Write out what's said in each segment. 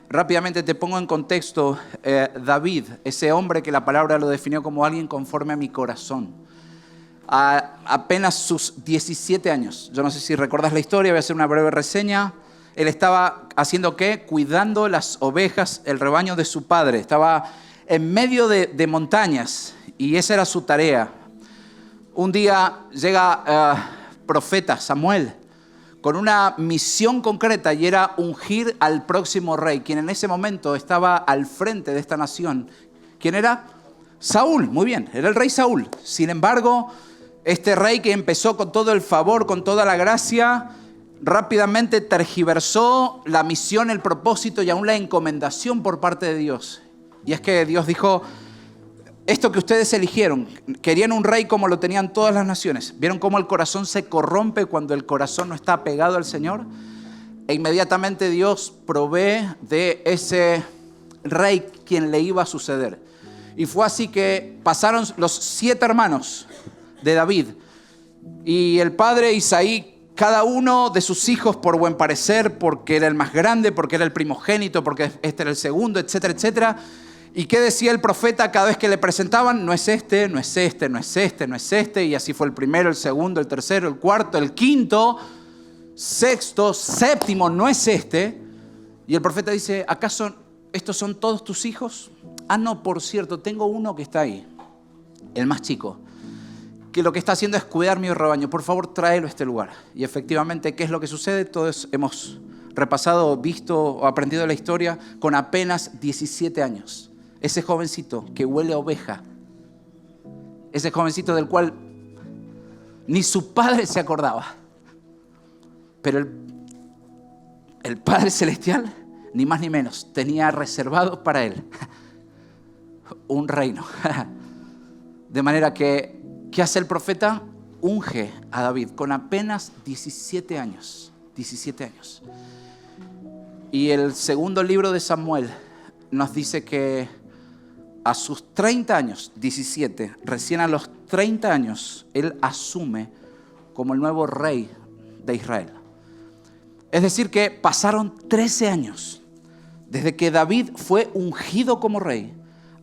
Rápidamente te pongo en contexto. David, ese hombre que la palabra lo definió como alguien conforme a mi corazón. A apenas sus 17 años. Yo no sé si recuerdas la historia, voy a hacer una breve reseña. Él estaba haciendo ¿qué? Cuidando las ovejas, el rebaño de su padre. Estaba en medio de montañas y esa era su tarea. Un día llega profeta Samuel con una misión concreta y era ungir al próximo rey, quien en ese momento estaba al frente de esta nación. ¿Quién era? Saúl, muy bien, era el rey Saúl. Sin embargo, este rey que empezó con todo el favor, con toda la gracia, rápidamente tergiversó la misión, el propósito y aún la encomendación por parte de Dios. Y es que Dios dijo: esto que ustedes eligieron, querían un rey como lo tenían todas las naciones. ¿Vieron cómo el corazón se corrompe cuando el corazón no está apegado al Señor? E inmediatamente Dios provee de ese rey quien le iba a suceder. Y fue así que pasaron los 7 hermanos de David. Y el padre Isaí, cada uno de sus hijos por buen parecer, porque era el más grande, porque era el primogénito, porque este era el segundo, etcétera, etcétera. ¿Y qué decía el profeta cada vez que le presentaban? No es este, no es este, no es este, no es este. Y así fue el primero, el segundo, el tercero, el cuarto, el quinto, sexto, séptimo, no es este. Y el profeta dice: ¿acaso estos son todos tus hijos? Ah, no, por cierto, tengo uno que está ahí, el más chico, que lo que está haciendo es cuidar mi rebaño. Por favor, tráelo a este lugar. Y efectivamente, ¿qué es lo que sucede? Todos hemos repasado, visto o aprendido la historia con apenas 17 años. Ese jovencito que huele a oveja, ese jovencito del cual ni su padre se acordaba, pero el Padre Celestial, ni más ni menos, tenía reservado para él un reino. De manera que, ¿qué hace el profeta? Unge a David con apenas 17 años. 17 años. Y el segundo libro de Samuel nos dice que a sus 30 años, 17, recién a los 30 años, él asume como el nuevo rey de Israel. Es decir que pasaron 13 años desde que David fue ungido como rey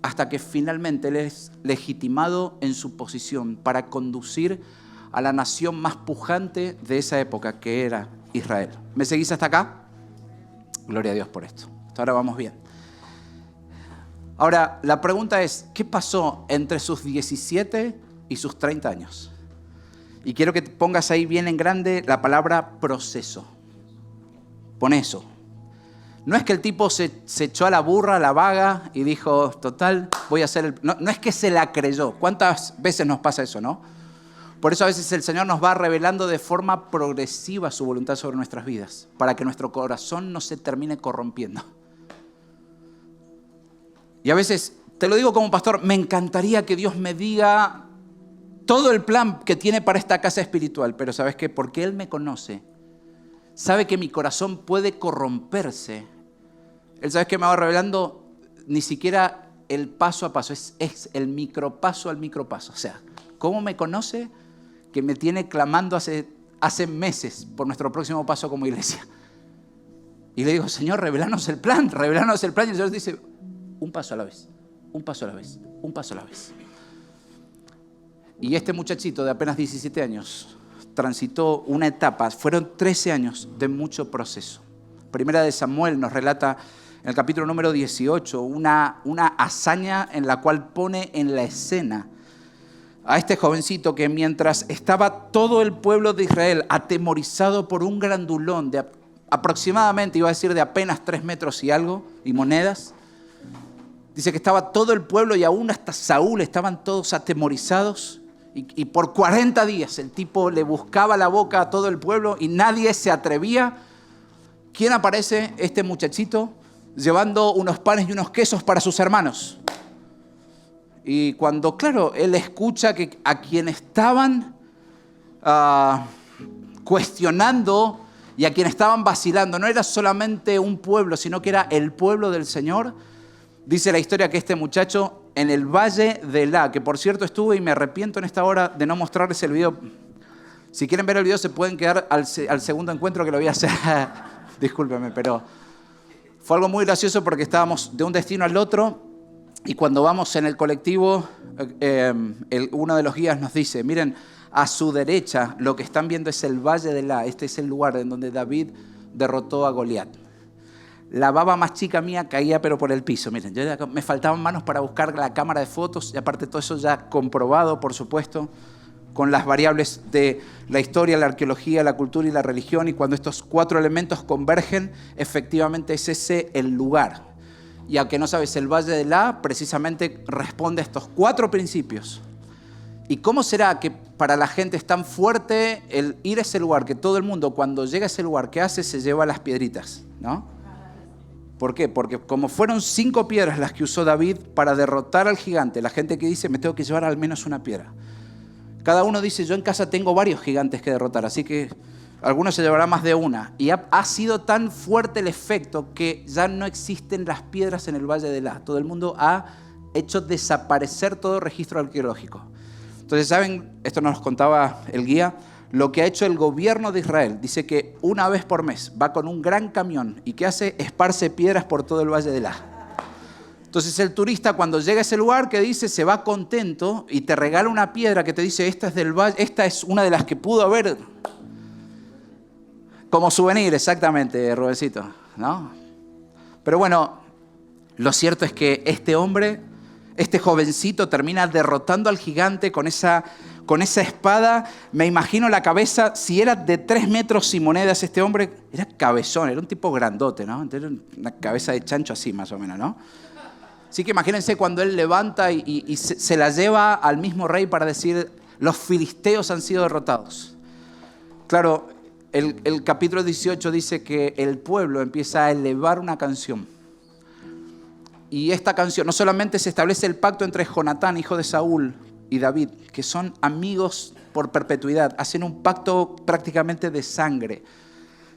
hasta que finalmente él es legitimado en su posición para conducir a la nación más pujante de esa época, que era Israel. ¿Me seguís hasta acá? Gloria a Dios por esto. Hasta ahora vamos bien. Ahora, la pregunta es, ¿qué pasó entre sus 17 y sus 30 años? Y quiero que te pongas ahí bien en grande la palabra proceso. Pon eso. No es que el tipo se echó a la burra, a la vaga y dijo, total, voy a hacer el... No es que se la creyó. ¿Cuántas veces nos pasa eso, no? Por eso a veces el Señor nos va revelando de forma progresiva su voluntad sobre nuestras vidas, para que nuestro corazón no se termine corrompiendo. Y a veces, te lo digo como pastor, me encantaría que Dios me diga todo el plan que tiene para esta casa espiritual. Pero ¿sabes qué? Porque Él me conoce, sabe que mi corazón puede corromperse. Él sabe que me va revelando ni siquiera el paso a paso, es el micropaso al micropaso. O sea, ¿cómo me conoce? Que me tiene clamando hace meses por nuestro próximo paso como iglesia. Y le digo, Señor, revelanos el plan. Y el Señor dice, un paso a la vez, un paso a la vez, un paso a la vez. Y este muchachito de apenas 17 años transitó una etapa, fueron 13 años de mucho proceso. Primera de Samuel nos relata en el capítulo número 18 una hazaña en la cual pone en la escena a este jovencito que mientras estaba todo el pueblo de Israel atemorizado por un grandulón de aproximadamente, iba a decir de apenas 3 metros y algo, y monedas, dice que estaba todo el pueblo y aún hasta Saúl estaban todos atemorizados. Y por 40 días el tipo le buscaba la boca a todo el pueblo y nadie se atrevía. ¿Quién aparece? Este muchachito llevando unos panes y unos quesos para sus hermanos. Y cuando, claro, él escucha que a quienes estaban cuestionando y a quienes estaban vacilando, no era solamente un pueblo, sino que era el pueblo del Señor. Dice la historia que este muchacho en el Valle de Elá, que por cierto estuve y me arrepiento en esta hora de no mostrarles el video. Si quieren ver el video se pueden quedar al segundo encuentro que lo voy a hacer. Discúlpeme, pero Fue algo muy gracioso porque estábamos de un destino al otro y cuando vamos en el colectivo, uno de los guías nos dice, miren, a su derecha lo que están viendo es el Valle de Elá. Este es el lugar en donde David derrotó a Goliat. La baba más chica mía caía pero por el piso. Miren, me faltaban manos para buscar la cámara de fotos y aparte todo eso ya comprobado, por supuesto, con las variables de la historia, la arqueología, la cultura y la religión. Y cuando estos 4 elementos convergen, efectivamente es ese el lugar. Y aunque no sabes, el Valle de Elá precisamente responde a estos 4 principios. ¿Y cómo será que para la gente es tan fuerte el ir a ese lugar que todo el mundo cuando llega a ese lugar, ¿qué hace? Se lleva las piedritas, ¿no? ¿Por qué? Porque como fueron 5 piedras las que usó David para derrotar al gigante, la gente que dice, me tengo que llevar al menos una piedra. Cada uno dice, yo en casa tengo varios gigantes que derrotar, así que algunos se llevará más de una. Y ha sido tan fuerte el efecto que ya no existen las piedras en el Valle de Elá. Todo el mundo ha hecho desaparecer todo registro arqueológico. Entonces, ¿saben? Esto nos contaba el guía. Lo que ha hecho el gobierno de Israel, dice que una vez por mes va con un gran camión y ¿qué hace? Esparce piedras por todo el Valle de Elá. Entonces el turista cuando llega a ese lugar, ¿qué dice? Se va contento y te regala una piedra que te dice, esta es del valle, esta es una de las que pudo haber. Como souvenir, exactamente, Rubensito, ¿no? Pero bueno, lo cierto es que este hombre, este jovencito termina derrotando al gigante con esa espada. Me imagino la cabeza, si era de 3 metros y monedas este hombre, era cabezón, era un tipo grandote, ¿no? Era una cabeza de chancho así más o menos, ¿no? Así que imagínense cuando él levanta y se la lleva al mismo rey para decir, los filisteos han sido derrotados. Claro, el capítulo 18 dice que el pueblo empieza a elevar una canción. Y esta canción, no solamente se establece el pacto entre Jonatán, hijo de Saúl, y David, que son amigos por perpetuidad, hacen un pacto prácticamente de sangre.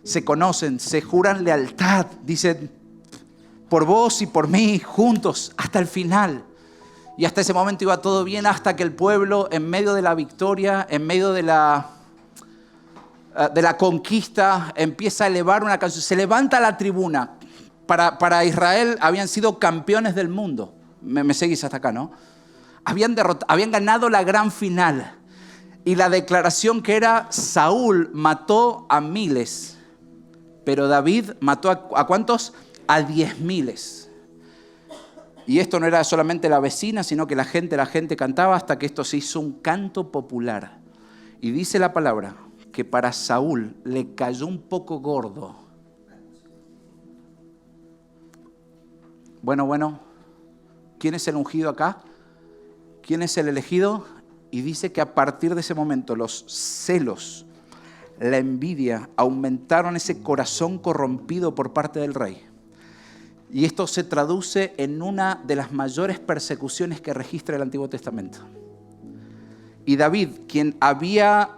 Se conocen, se juran lealtad, dicen, por vos y por mí, juntos, hasta el final. Y hasta ese momento iba todo bien, hasta que el pueblo, en medio de la victoria, en medio de la conquista, empieza a elevar una canción. Se levanta la tribuna. Para Israel habían sido campeones del mundo. Me seguís hasta acá, ¿no? Habían ganado la gran final. Y la declaración que era, Saúl mató a miles, pero David mató ¿a cuántos? A 10.000. Y esto no era solamente la vecina, sino que la gente cantaba hasta que esto se hizo un canto popular. Y dice la palabra que para Saúl le cayó un poco gordo. Bueno, ¿quién es el ungido acá? ¿Quién es el elegido? Y dice que a partir de ese momento los celos, la envidia, aumentaron ese corazón corrompido por parte del rey. Y esto se traduce en una de las mayores persecuciones que registra el Antiguo Testamento. Y David, quien había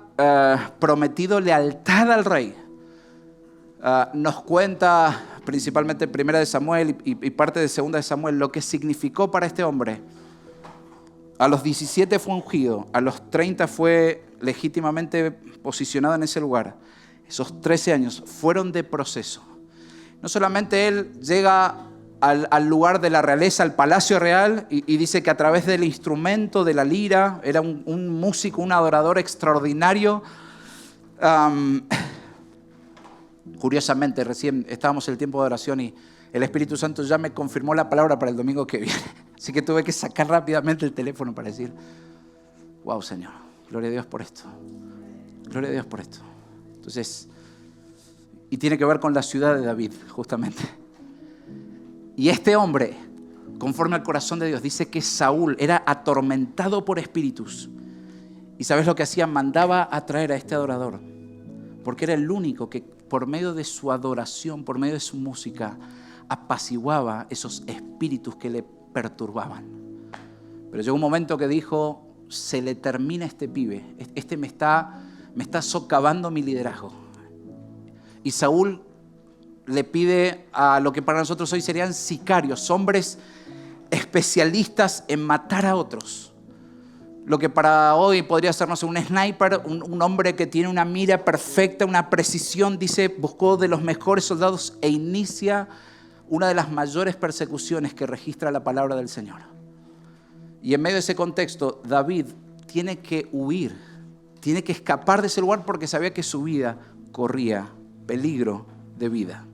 prometido lealtad al rey, nos cuenta principalmente en 1 de Samuel y parte de 2 de Samuel lo que significó para este hombre. A los 17 fue ungido, a los 30 fue legítimamente posicionado en ese lugar. Esos 13 años fueron de proceso. No solamente él llega al lugar de la realeza, al palacio real, y dice que a través del instrumento, de la lira, era un músico, un adorador extraordinario. Curiosamente, recién estábamos en el tiempo de oración y el Espíritu Santo ya me confirmó la palabra para el domingo que viene. Así que tuve que sacar rápidamente el teléfono para decir, wow, Señor, gloria a Dios por esto. Gloria a Dios por esto. Entonces, y tiene que ver con la ciudad de David, justamente. Y este hombre, conforme al corazón de Dios, dice que Saúl era atormentado por espíritus. ¿Y sabes lo que hacía? Mandaba a traer a este adorador. Porque era el único que por medio de su adoración, por medio de su música, apaciguaba esos espíritus que le perturbaban. Pero llegó un momento que dijo, se le termina este pibe. Este me está socavando mi liderazgo. Y Saúl le pide a lo que para nosotros hoy serían sicarios, hombres especialistas en matar a otros. Lo que para hoy podría ser, no sé, un sniper, un hombre que tiene una mira perfecta, una precisión, dice, buscó de los mejores soldados e inicia una de las mayores persecuciones que registra la palabra del Señor. Y en medio de ese contexto, David tiene que huir, tiene que escapar de ese lugar porque sabía que su vida corría peligro de vida.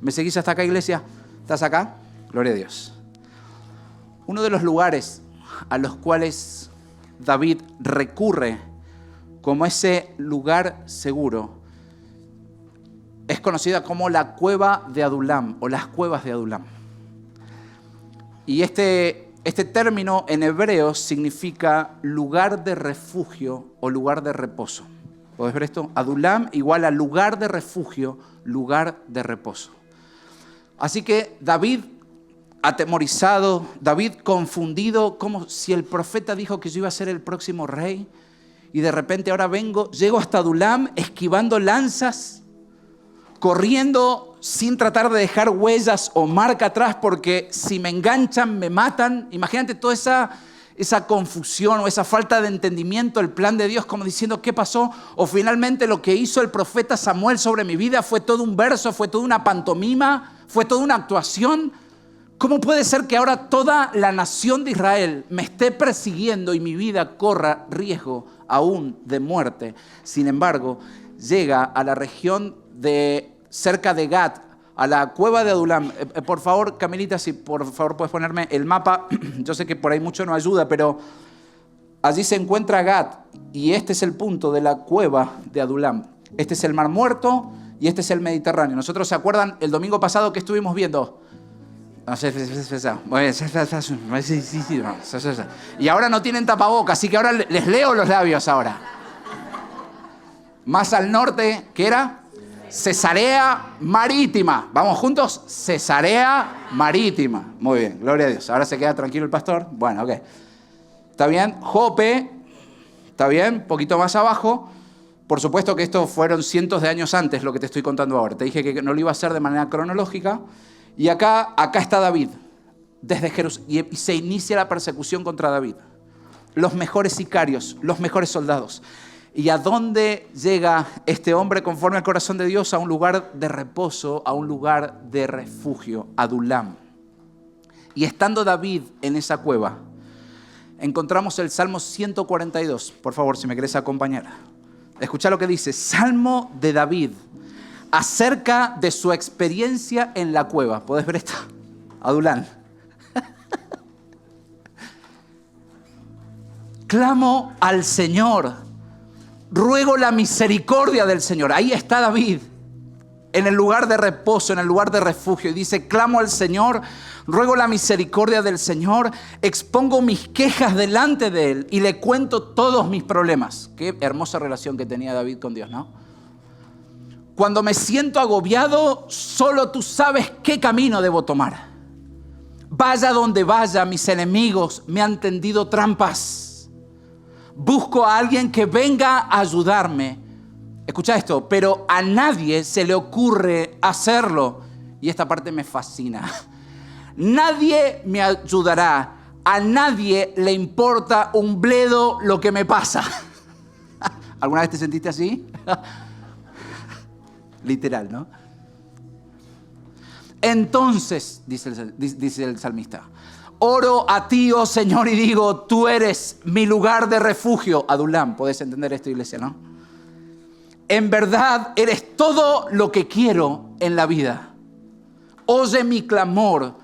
¿Me seguís hasta acá, iglesia? ¿Estás acá? Gloria a Dios. Uno de los lugares a los cuales David recurre como ese lugar seguro es conocida como la cueva de Adulam o las cuevas de Adulam. Y este término en hebreo significa lugar de refugio o lugar de reposo. ¿Podés ver esto? Adulam igual a lugar de refugio, lugar de reposo. Así que David atemorizado, David confundido, como si el profeta dijo que yo iba a ser el próximo rey y de repente ahora llego hasta Adulam esquivando lanzas, corriendo sin tratar de dejar huellas o marca atrás porque si me enganchan me matan. Imagínate toda esa confusión o esa falta de entendimiento, el plan de Dios como diciendo ¿qué pasó? O finalmente lo que hizo el profeta Samuel sobre mi vida fue todo un verso, fue toda una pantomima, fue toda una actuación. ¿Cómo puede ser que ahora toda la nación de Israel me esté persiguiendo y mi vida corra riesgo aún de muerte? Sin embargo, llega a la región cerca de Gat, a la cueva de Adulam. Por favor, Camilita, si por favor puedes ponerme el mapa. Yo sé que por ahí mucho no ayuda, pero allí se encuentra Gat y este es el punto de la cueva de Adulam. Este es el Mar Muerto y este es el Mediterráneo. ¿Nosotros se acuerdan el domingo pasado que estuvimos viendo? Y ahora no tienen tapabocas, así que ahora les leo los labios ahora. Más al norte, ¿qué era? Cesarea Marítima. ¿Vamos juntos? Cesarea Marítima. Muy bien, gloria a Dios. Ahora se queda tranquilo el pastor. Bueno, ok. ¿Está bien? Jope. ¿Está bien? Un poquito más abajo. Por supuesto que esto fueron cientos de años antes lo que te estoy contando ahora. Te dije que no lo iba a hacer de manera cronológica. Y acá está David, desde Jerusalén. Y se inicia la persecución contra David. Los mejores sicarios, los mejores soldados. ¿Y a dónde llega este hombre conforme al corazón de Dios? A un lugar de reposo, a un lugar de refugio, Adulam. Y estando David en esa cueva, encontramos el Salmo 142. Por favor, si me querés acompañar. Escuchá lo que dice, Salmo de David, acerca de su experiencia en la cueva. ¿Podés ver esto? Adulam. Clamo al Señor. Ruego la misericordia del Señor. Ahí está David, en el lugar de reposo, en el lugar de refugio. Y dice, clamo al Señor, ruego la misericordia del Señor, expongo mis quejas delante de Él y le cuento todos mis problemas. Qué hermosa relación que tenía David con Dios, ¿no? Cuando me siento agobiado, solo tú sabes qué camino debo tomar. Vaya donde vaya, mis enemigos me han tendido trampas. Busco a alguien que venga a ayudarme. Escucha esto, pero a nadie se le ocurre hacerlo. Y esta parte me fascina. Nadie me ayudará. A nadie le importa un bledo lo que me pasa. ¿Alguna vez te sentiste así? Literal, ¿no? Entonces, dice el salmista, oro a ti, oh Señor, y digo, tú eres mi lugar de refugio. Adulam, ¿podés entender esto, iglesia, no? En verdad, eres todo lo que quiero en la vida. Oye mi clamor,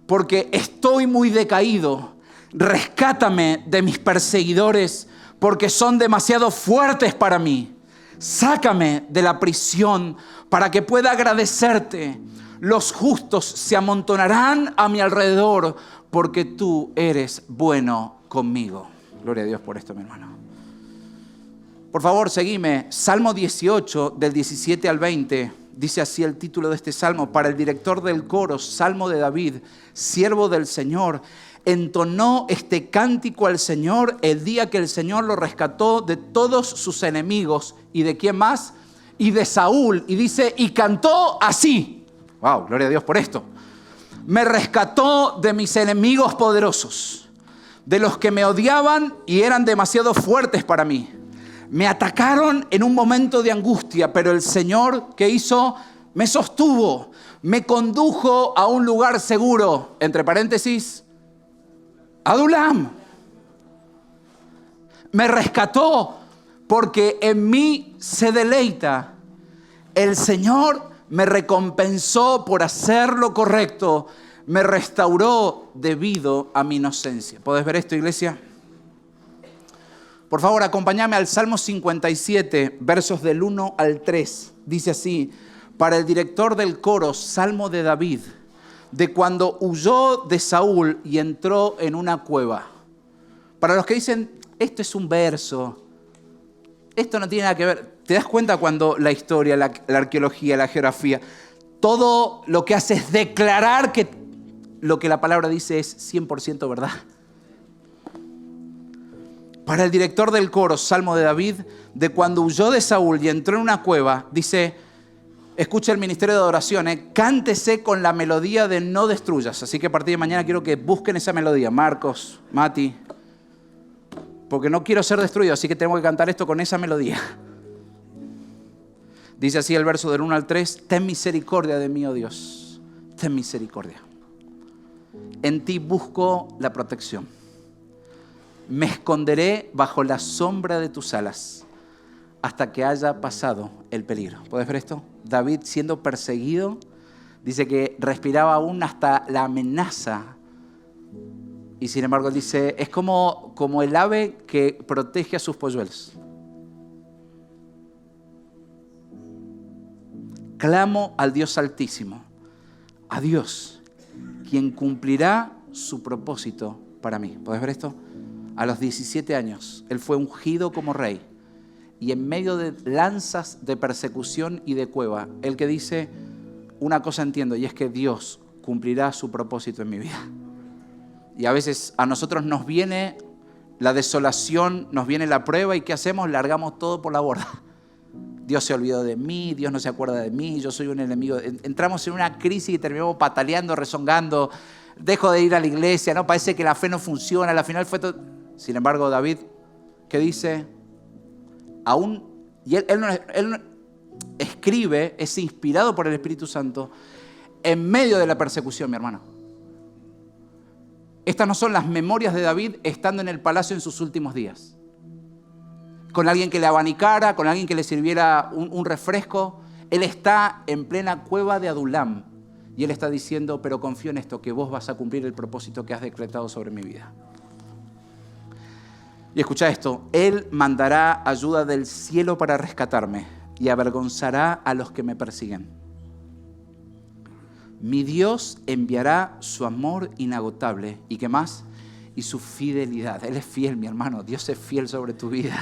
porque estoy muy decaído. Rescátame de mis perseguidores, porque son demasiado fuertes para mí. Sácame de la prisión para que pueda agradecerte. Los justos se amontonarán a mi alrededor, porque tú eres bueno conmigo. Gloria a Dios por esto, mi hermano. Por favor, seguime. Salmo 18, del 17 al 20. Dice así el título de este salmo. Para el director del coro, Salmo de David, siervo del Señor, entonó este cántico al Señor el día que el Señor lo rescató de todos sus enemigos. ¿Y de quién más? Y de Saúl. Y dice, y cantó así. Wow, gloria a Dios por esto. Me rescató de mis enemigos poderosos, de los que me odiaban y eran demasiado fuertes para mí. Me atacaron en un momento de angustia, pero el Señor, ¿qué hizo? Me sostuvo. Me condujo a un lugar seguro, entre paréntesis, Adulam. Me rescató porque en mí se deleita. El Señor me recompensó por hacer lo correcto. Me restauró debido a mi inocencia. ¿Podés ver esto, iglesia? Por favor, acompáñame al Salmo 57, versos del 1 al 3. Dice así: para el director del coro, Salmo de David, de cuando huyó de Saúl y entró en una cueva. Para los que dicen, esto es un verso, esto no tiene nada que ver. ¿Te das cuenta cuando la historia, la arqueología, la geografía, todo lo que hace es declarar que lo que la palabra dice es 100% verdad? Para el director del coro, Salmo de David, de cuando huyó de Saúl y entró en una cueva, dice, escucha el ministerio de adoración, cántese con la melodía de No Destruyas. Así que a partir de mañana quiero que busquen esa melodía. Marcos, Mati, porque no quiero ser destruido, así que tengo que cantar esto con esa melodía. Dice así el verso del 1 al 3, ten misericordia de mí, oh Dios, ten misericordia. En ti busco la protección. Me esconderé bajo la sombra de tus alas hasta que haya pasado el peligro. ¿Puedes ver esto? David, siendo perseguido, dice que respiraba aún hasta la amenaza. Y sin embargo dice, es como el ave que protege a sus polluelos. Clamo al Dios Altísimo, a Dios, quien cumplirá su propósito para mí. ¿Puedes ver esto? A los 17 años, él fue ungido como rey. Y en medio de lanzas de persecución y de cueva, él que dice, una cosa entiendo, y es que Dios cumplirá su propósito en mi vida. Y a veces a nosotros nos viene la desolación, nos viene la prueba, ¿y qué hacemos? Largamos todo por la borda. Dios se olvidó de mí, Dios no se acuerda de mí, yo soy un enemigo. Entramos en una crisis y terminamos pataleando, rezongando, dejo de ir a la iglesia, ¿no? Parece que la fe no funciona, al final fue todo. Sin embargo, David, ¿qué dice? Aún, y él escribe, es inspirado por el Espíritu Santo en medio de la persecución, mi hermano. Estas no son las memorias de David estando en el palacio en sus últimos días. Con alguien que le abanicara, con alguien que le sirviera un refresco. Él está en plena cueva de Adulam y él está diciendo, pero confío en esto, que vos vas a cumplir el propósito que has decretado sobre mi vida. Y escucha esto, Él mandará ayuda del cielo para rescatarme y avergonzará a los que me persiguen. Mi Dios enviará su amor inagotable. ¿Y qué más? Y su fidelidad. Él es fiel, mi hermano. Dios es fiel sobre tu vida.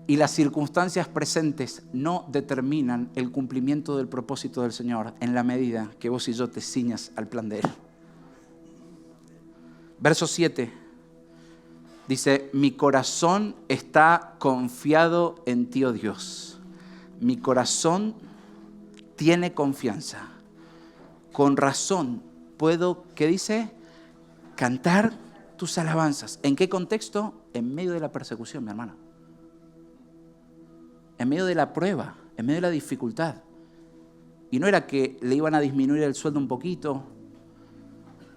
Y las circunstancias presentes no determinan el cumplimiento del propósito del Señor en la medida que vos y yo te ciñas al plan de Él. Verso 7. Dice, mi corazón está confiado en ti, oh Dios. Mi corazón tiene confianza. Con razón puedo, ¿qué dice? Cantar tus alabanzas. ¿En qué contexto? En medio de la persecución, mi hermana. En medio de la prueba, en medio de la dificultad. Y no era que le iban a disminuir el sueldo un poquito.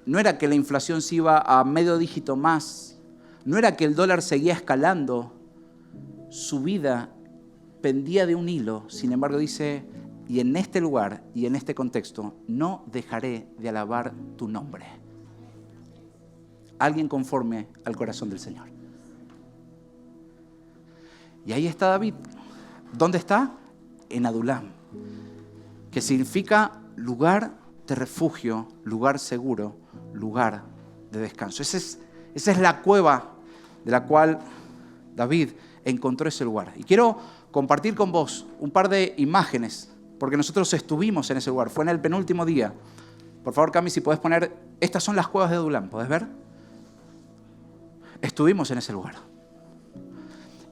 No era que la inflación se iba a medio dígito más. No era que el dólar seguía escalando, su vida pendía de un hilo. Sin embargo dice, y en este lugar y en este contexto no dejaré de alabar tu nombre. Alguien conforme al corazón del Señor. Y ahí está David. ¿Dónde está? En Adulam, que significa lugar de refugio, lugar seguro, lugar de descanso. Esa es la cueva de la cual David encontró ese lugar. Y quiero compartir con vos un par de imágenes, porque nosotros estuvimos en ese lugar. Fue en el penúltimo día. Por favor, Cami, si podés poner, estas son las cuevas de Adulam, ¿podés ver? Estuvimos en ese lugar.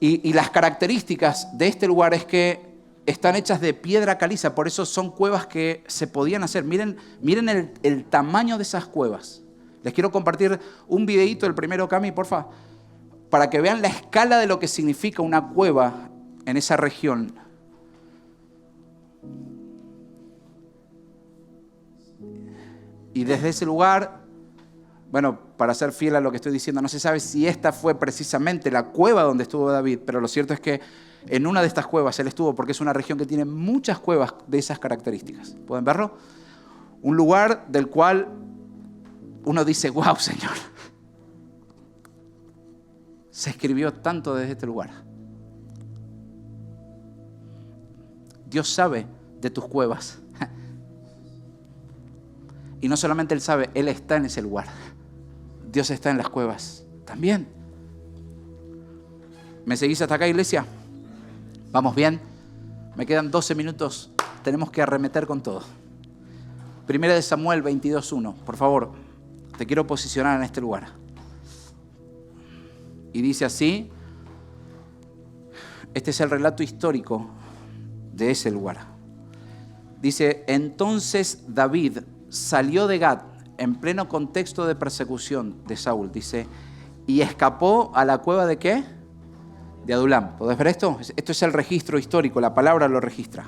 Y las características de este lugar es que están hechas de piedra caliza, por eso son cuevas que se podían hacer. Miren el tamaño de esas cuevas. Les quiero compartir un videíto, el primero, Cami, porfa, para que vean la escala de lo que significa una cueva en esa región. Y desde ese lugar, bueno, para ser fiel a lo que estoy diciendo, no se sabe si esta fue precisamente la cueva donde estuvo David, pero lo cierto es que en una de estas cuevas él estuvo, porque es una región que tiene muchas cuevas de esas características. ¿Pueden verlo? Un lugar del cual uno dice, wow, Señor, se escribió tanto desde este lugar. Dios sabe de tus cuevas. Y no solamente Él sabe, Él está en ese lugar. Dios está en las cuevas también. ¿Me seguís hasta acá, iglesia? ¿Vamos bien? Me quedan 12 minutos. Tenemos que arremeter con todo. Primera de Samuel 22:1. Por favor, te quiero posicionar en este lugar. Y dice así. Este es el relato histórico de ese lugar. Dice, entonces David salió de Gat en pleno contexto de persecución de Saúl, dice, y escapó a la cueva ¿de qué? De Adulam. ¿Podés ver esto? Esto es el registro histórico, la palabra lo registra.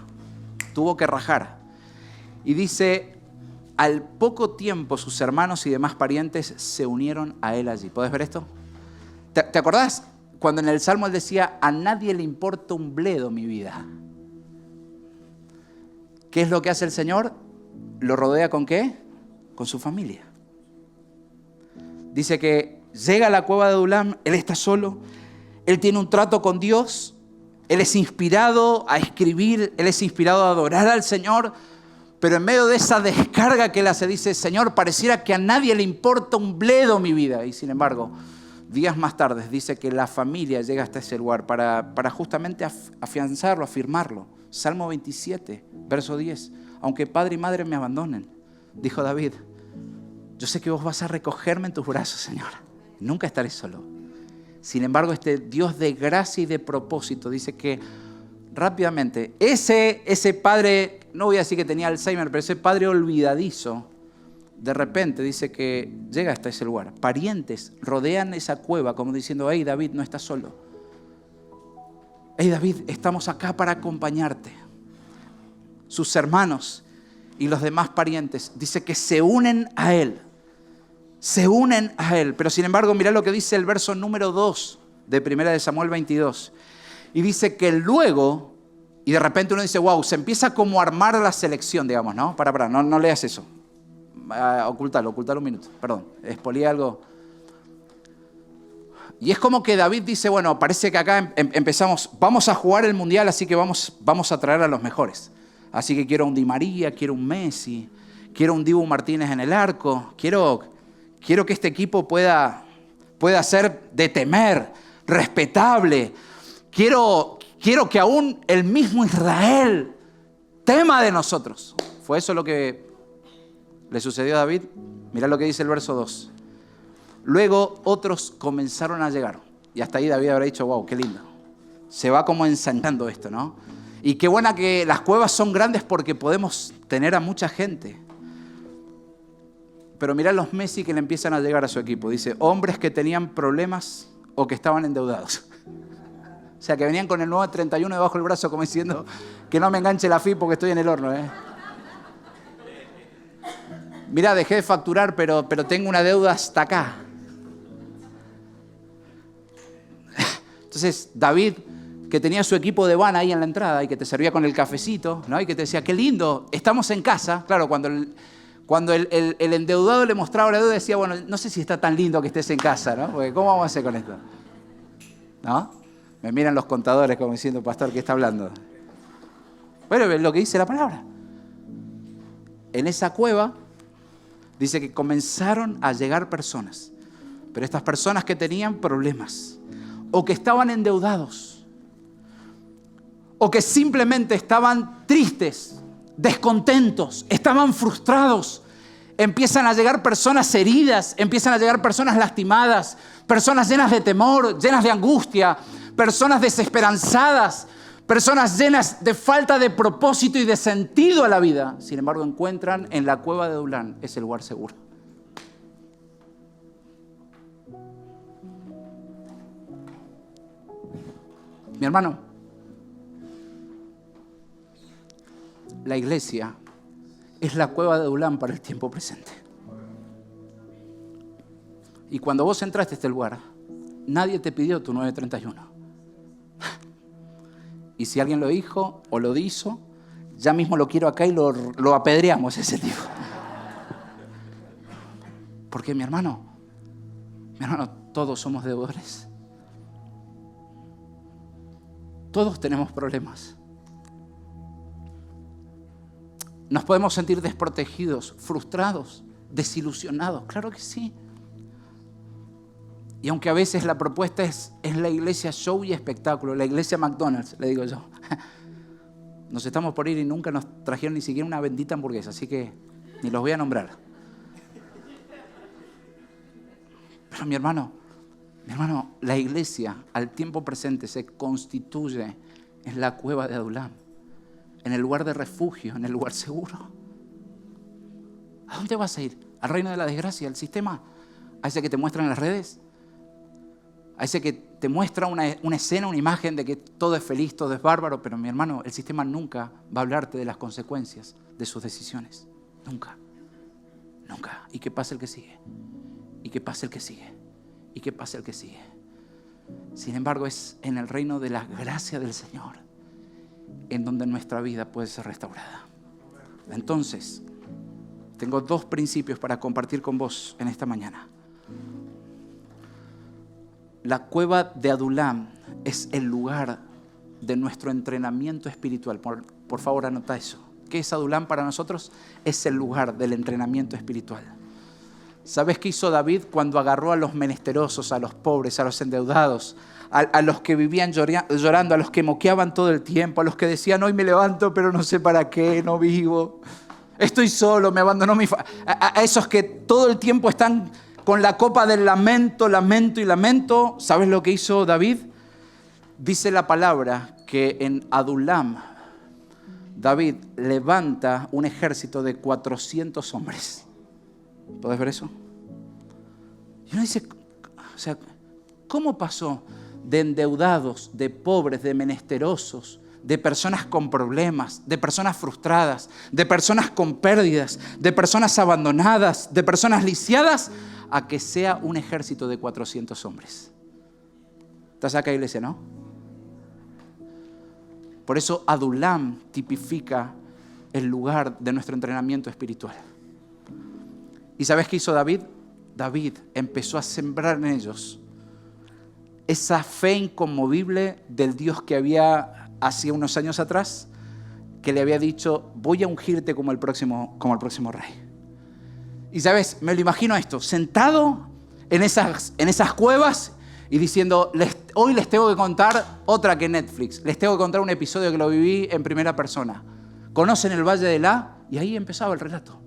Tuvo que rajar. Y dice, al poco tiempo sus hermanos y demás parientes se unieron a él allí. ¿Podés ver esto? ¿Te acordás cuando en el Salmo él decía, a nadie le importa un bledo mi vida? ¿Qué es lo que hace el Señor? ¿Lo rodea con qué? Con su familia. Dice que llega a la cueva de Adulam, él está solo, él tiene un trato con Dios, él es inspirado a escribir, él es inspirado a adorar al Señor, pero en medio de esa descarga que él hace, dice, Señor, pareciera que a nadie le importa un bledo mi vida. Y sin embargo, días más tarde dice que la familia llega hasta ese lugar para justamente afianzarlo, afirmarlo. Salmo 27, verso 10. Aunque padre y madre me abandonen, dijo David, yo sé que vos vas a recogerme en tus brazos, Señor. Nunca estaré solo. Sin embargo, este Dios de gracia y de propósito dice que rápidamente, ese padre, no voy a decir que tenía Alzheimer, pero ese padre olvidadizo, de repente dice que llega hasta ese lugar. Parientes rodean esa cueva como diciendo, hey David, no estás solo. Hey David, estamos acá para acompañarte. Sus hermanos y los demás parientes, dice que se unen a él. Se unen a él. Pero sin embargo, mirá lo que dice el verso número 2 de Primera de Samuel 22. Y dice que luego, y de repente uno dice, wow, se empieza como a armar la selección, digamos, ¿no? No leas eso. Ocultalo un minuto. Perdón, expolié algo. Y es como que David dice, bueno, parece que acá empezamos, vamos a jugar el mundial, así que vamos a traer a los mejores. Así que quiero un Di María, quiero un Messi, quiero un Dibu Martínez en el arco, quiero que este equipo pueda ser de temer, respetable. Quiero que aún el mismo Israel tema de nosotros. ¿Fue eso lo que le sucedió a David? Mirá lo que dice el verso 2. Luego otros comenzaron a llegar. Y hasta ahí David habrá dicho, wow, qué lindo. Se va como ensanchando esto, ¿no? Y qué buena que las cuevas son grandes porque podemos tener a mucha gente. Pero mirá los Messi que le empiezan a llegar a su equipo. Dice, hombres que tenían problemas o que estaban endeudados. O sea, que venían con el nuevo 31 debajo del brazo como diciendo que no me enganche la FI porque estoy en el horno, ¿eh? Mirá, dejé de facturar, pero tengo una deuda hasta acá. Entonces, David, que tenía su equipo de van ahí en la entrada y que te servía con el cafecito, ¿no? Y que te decía, qué lindo, estamos en casa. Claro, cuando el endeudado le mostraba la deuda, decía, bueno, no sé si está tan lindo que estés en casa, ¿no? Porque ¿cómo vamos a hacer con esto? ¿No? Me miran los contadores como diciendo, pastor, ¿qué está hablando? Bueno, lo que dice la palabra. En esa cueva, dice que comenzaron a llegar personas. Pero estas personas que tenían problemas, o que estaban endeudados, o que simplemente estaban tristes, descontentos, estaban frustrados. Empiezan a llegar personas heridas, empiezan a llegar personas lastimadas, personas llenas de temor, llenas de angustia, personas desesperanzadas, personas llenas de falta de propósito y de sentido a la vida. Sin embargo, encuentran en la cueva de Adulam ese lugar seguro. Mi hermano, la iglesia es la cueva de Adulam para el tiempo presente. Y cuando vos entraste a este lugar, nadie te pidió tu 931. Y si alguien lo dijo o lo hizo, ya mismo lo quiero acá y lo apedreamos ese tipo. Porque mi hermano, todos somos deudores. Todos tenemos problemas. Nos podemos sentir desprotegidos, frustrados, desilusionados. Claro que sí. Y aunque a veces la propuesta es la iglesia show y espectáculo, la iglesia McDonald's, le digo yo. Nos estamos por ir y nunca nos trajeron ni siquiera una bendita hamburguesa, así que ni los voy a nombrar. Pero mi hermano, la iglesia al tiempo presente se constituye en la cueva de Adulam, en el lugar de refugio, en el lugar seguro. ¿A dónde vas a ir? ¿Al reino de la desgracia, al sistema? ¿A ese que te muestran en las redes? A ese que te muestra una escena, una imagen de que todo es feliz, todo es bárbaro, pero mi hermano, el sistema nunca va a hablarte de las consecuencias de sus decisiones. Nunca. Nunca. Y que pase el que sigue. Y que pase el que sigue. Y que pase el que sigue. Sin embargo, es en el reino de la gracia del Señor en donde nuestra vida puede ser restaurada. Entonces, tengo 2 principios para compartir con vos en esta mañana. La cueva de Adulam es el lugar de nuestro entrenamiento espiritual. Por favor, anota eso. ¿Qué es Adulam para nosotros? Es el lugar del entrenamiento espiritual. ¿Sabes qué hizo David cuando agarró a los menesterosos, a los pobres, a los endeudados, a los que vivían llorando, a los que moqueaban todo el tiempo, a los que decían, hoy me levanto pero no sé para qué, no vivo, estoy solo, me abandonó mi familia? A esos que todo el tiempo están con la copa del lamento, lamento y lamento. ¿Sabes lo que hizo David? Dice la palabra que en Adulam David levanta un ejército de 400 hombres. ¿Podés ver eso? Y uno dice, ¿cómo pasó de endeudados, de pobres, de menesterosos, de personas con problemas, de personas frustradas, de personas con pérdidas, de personas abandonadas, de personas lisiadas, a que sea un ejército de 400 hombres? ¿Estás acá, iglesia, no? Por eso Adulam tipifica el lugar de nuestro entrenamiento espiritual. ¿Y sabes qué hizo David? David empezó a sembrar en ellos esa fe inconmovible del Dios que había hacía unos años atrás, que le había dicho, voy a ungirte como el próximo rey. Y sabes, me lo imagino esto, sentado en esas cuevas y diciendo, hoy les tengo que contar otra que Netflix, les tengo que contar un episodio que lo viví en primera persona. ¿Conocen el Valle de Elá? Y ahí empezaba el relato.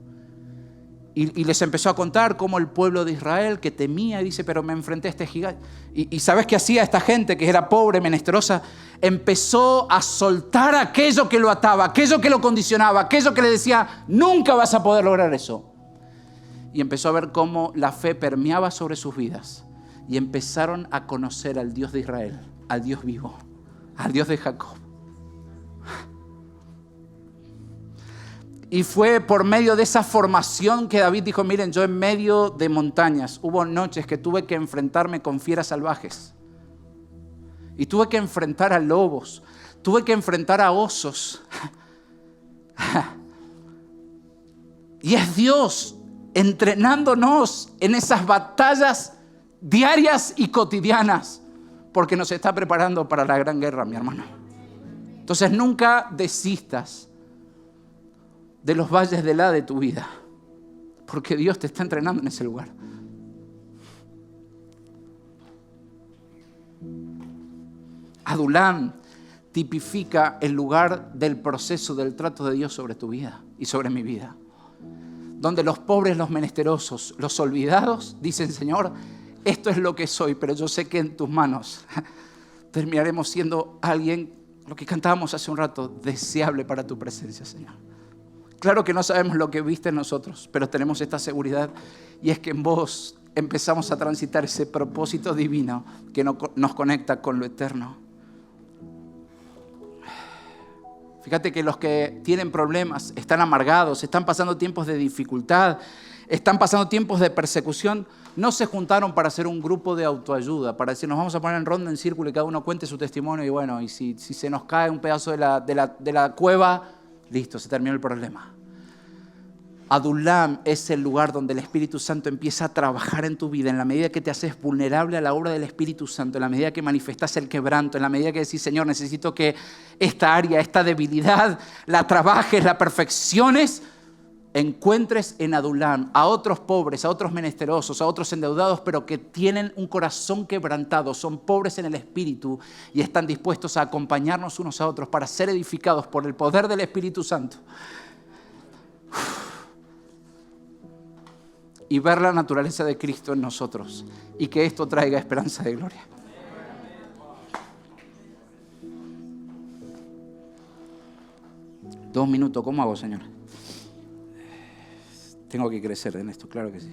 Y les empezó a contar cómo el pueblo de Israel que temía, y dice, pero me enfrenté a este gigante. Y ¿sabes qué hacía esta gente que era pobre, menesterosa? Empezó a soltar aquello que lo ataba, aquello que lo condicionaba, aquello que le decía, nunca vas a poder lograr eso. Y empezó a ver cómo la fe permeaba sobre sus vidas. Y empezaron a conocer al Dios de Israel, al Dios vivo, al Dios de Jacob. Y fue por medio de esa formación que David dijo, miren, yo en medio de montañas, hubo noches que tuve que enfrentarme con fieras salvajes. Y tuve que enfrentar a lobos, tuve que enfrentar a osos. Y es Dios entrenándonos en esas batallas diarias y cotidianas, porque nos está preparando para la gran guerra, mi hermano. Entonces nunca desistas de los valles de Elá de tu vida, porque Dios te está entrenando en ese lugar. Adulam tipifica el lugar del proceso del trato de Dios sobre tu vida y sobre mi vida, donde los pobres, los menesterosos, los olvidados dicen, Señor, esto es lo que soy, pero yo sé que en tus manos terminaremos siendo alguien, lo que cantábamos hace un rato, deseable para tu presencia, Señor. Claro que no sabemos lo que viste en nosotros, pero tenemos esta seguridad, y es que en vos empezamos a transitar ese propósito divino que nos conecta con lo eterno. Fíjate que los que tienen problemas, están amargados, están pasando tiempos de dificultad, están pasando tiempos de persecución, no se juntaron para hacer un grupo de autoayuda, para decir, nos vamos a poner en ronda, en círculo y cada uno cuente su testimonio y bueno, y si se nos cae un pedazo de la cueva, listo, se terminó el problema. Adulam es el lugar donde el Espíritu Santo empieza a trabajar en tu vida, en la medida que te haces vulnerable a la obra del Espíritu Santo, en la medida que manifestas el quebranto, en la medida que decís, Señor, necesito que esta área, esta debilidad, la trabajes, la perfecciones, encuentres en Adulam a otros pobres, a otros menesterosos, a otros endeudados, pero que tienen un corazón quebrantado, son pobres en el Espíritu y están dispuestos a acompañarnos unos a otros para ser edificados por el poder del Espíritu Santo. Y ver la naturaleza de Cristo en nosotros y que esto traiga esperanza de gloria. Dos minutos, ¿cómo hago, Señor? Tengo que crecer en esto, claro que sí.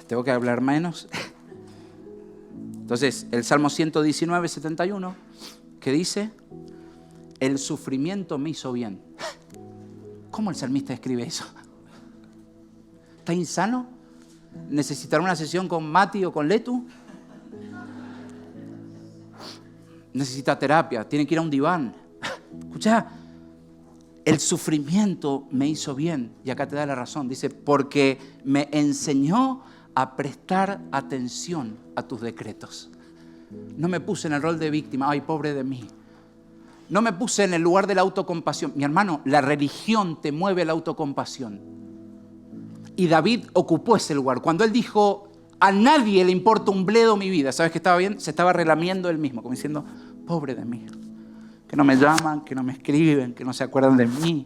Tengo que hablar menos. Entonces, el Salmo 119, 71, que dice, el sufrimiento me hizo bien. ¿Cómo el salmista escribe eso? ¿Está insano? ¿Necesitará una sesión con Mati o con Letu? Necesita terapia, tiene que ir a un diván. Escucha, el sufrimiento me hizo bien. Y acá te da la razón. Dice, porque me enseñó a prestar atención a tus decretos. No me puse en el rol de víctima. Ay, pobre de mí. No me puse en el lugar de la autocompasión. Mi hermano, la religión te mueve a la autocompasión. Y David ocupó ese lugar. Cuando él dijo, a nadie le importa un bledo mi vida. ¿Sabes qué estaba bien? Se estaba relamiendo él mismo, como diciendo, pobre de mí. Que no me llaman, que no me escriben, que no se acuerdan de mí.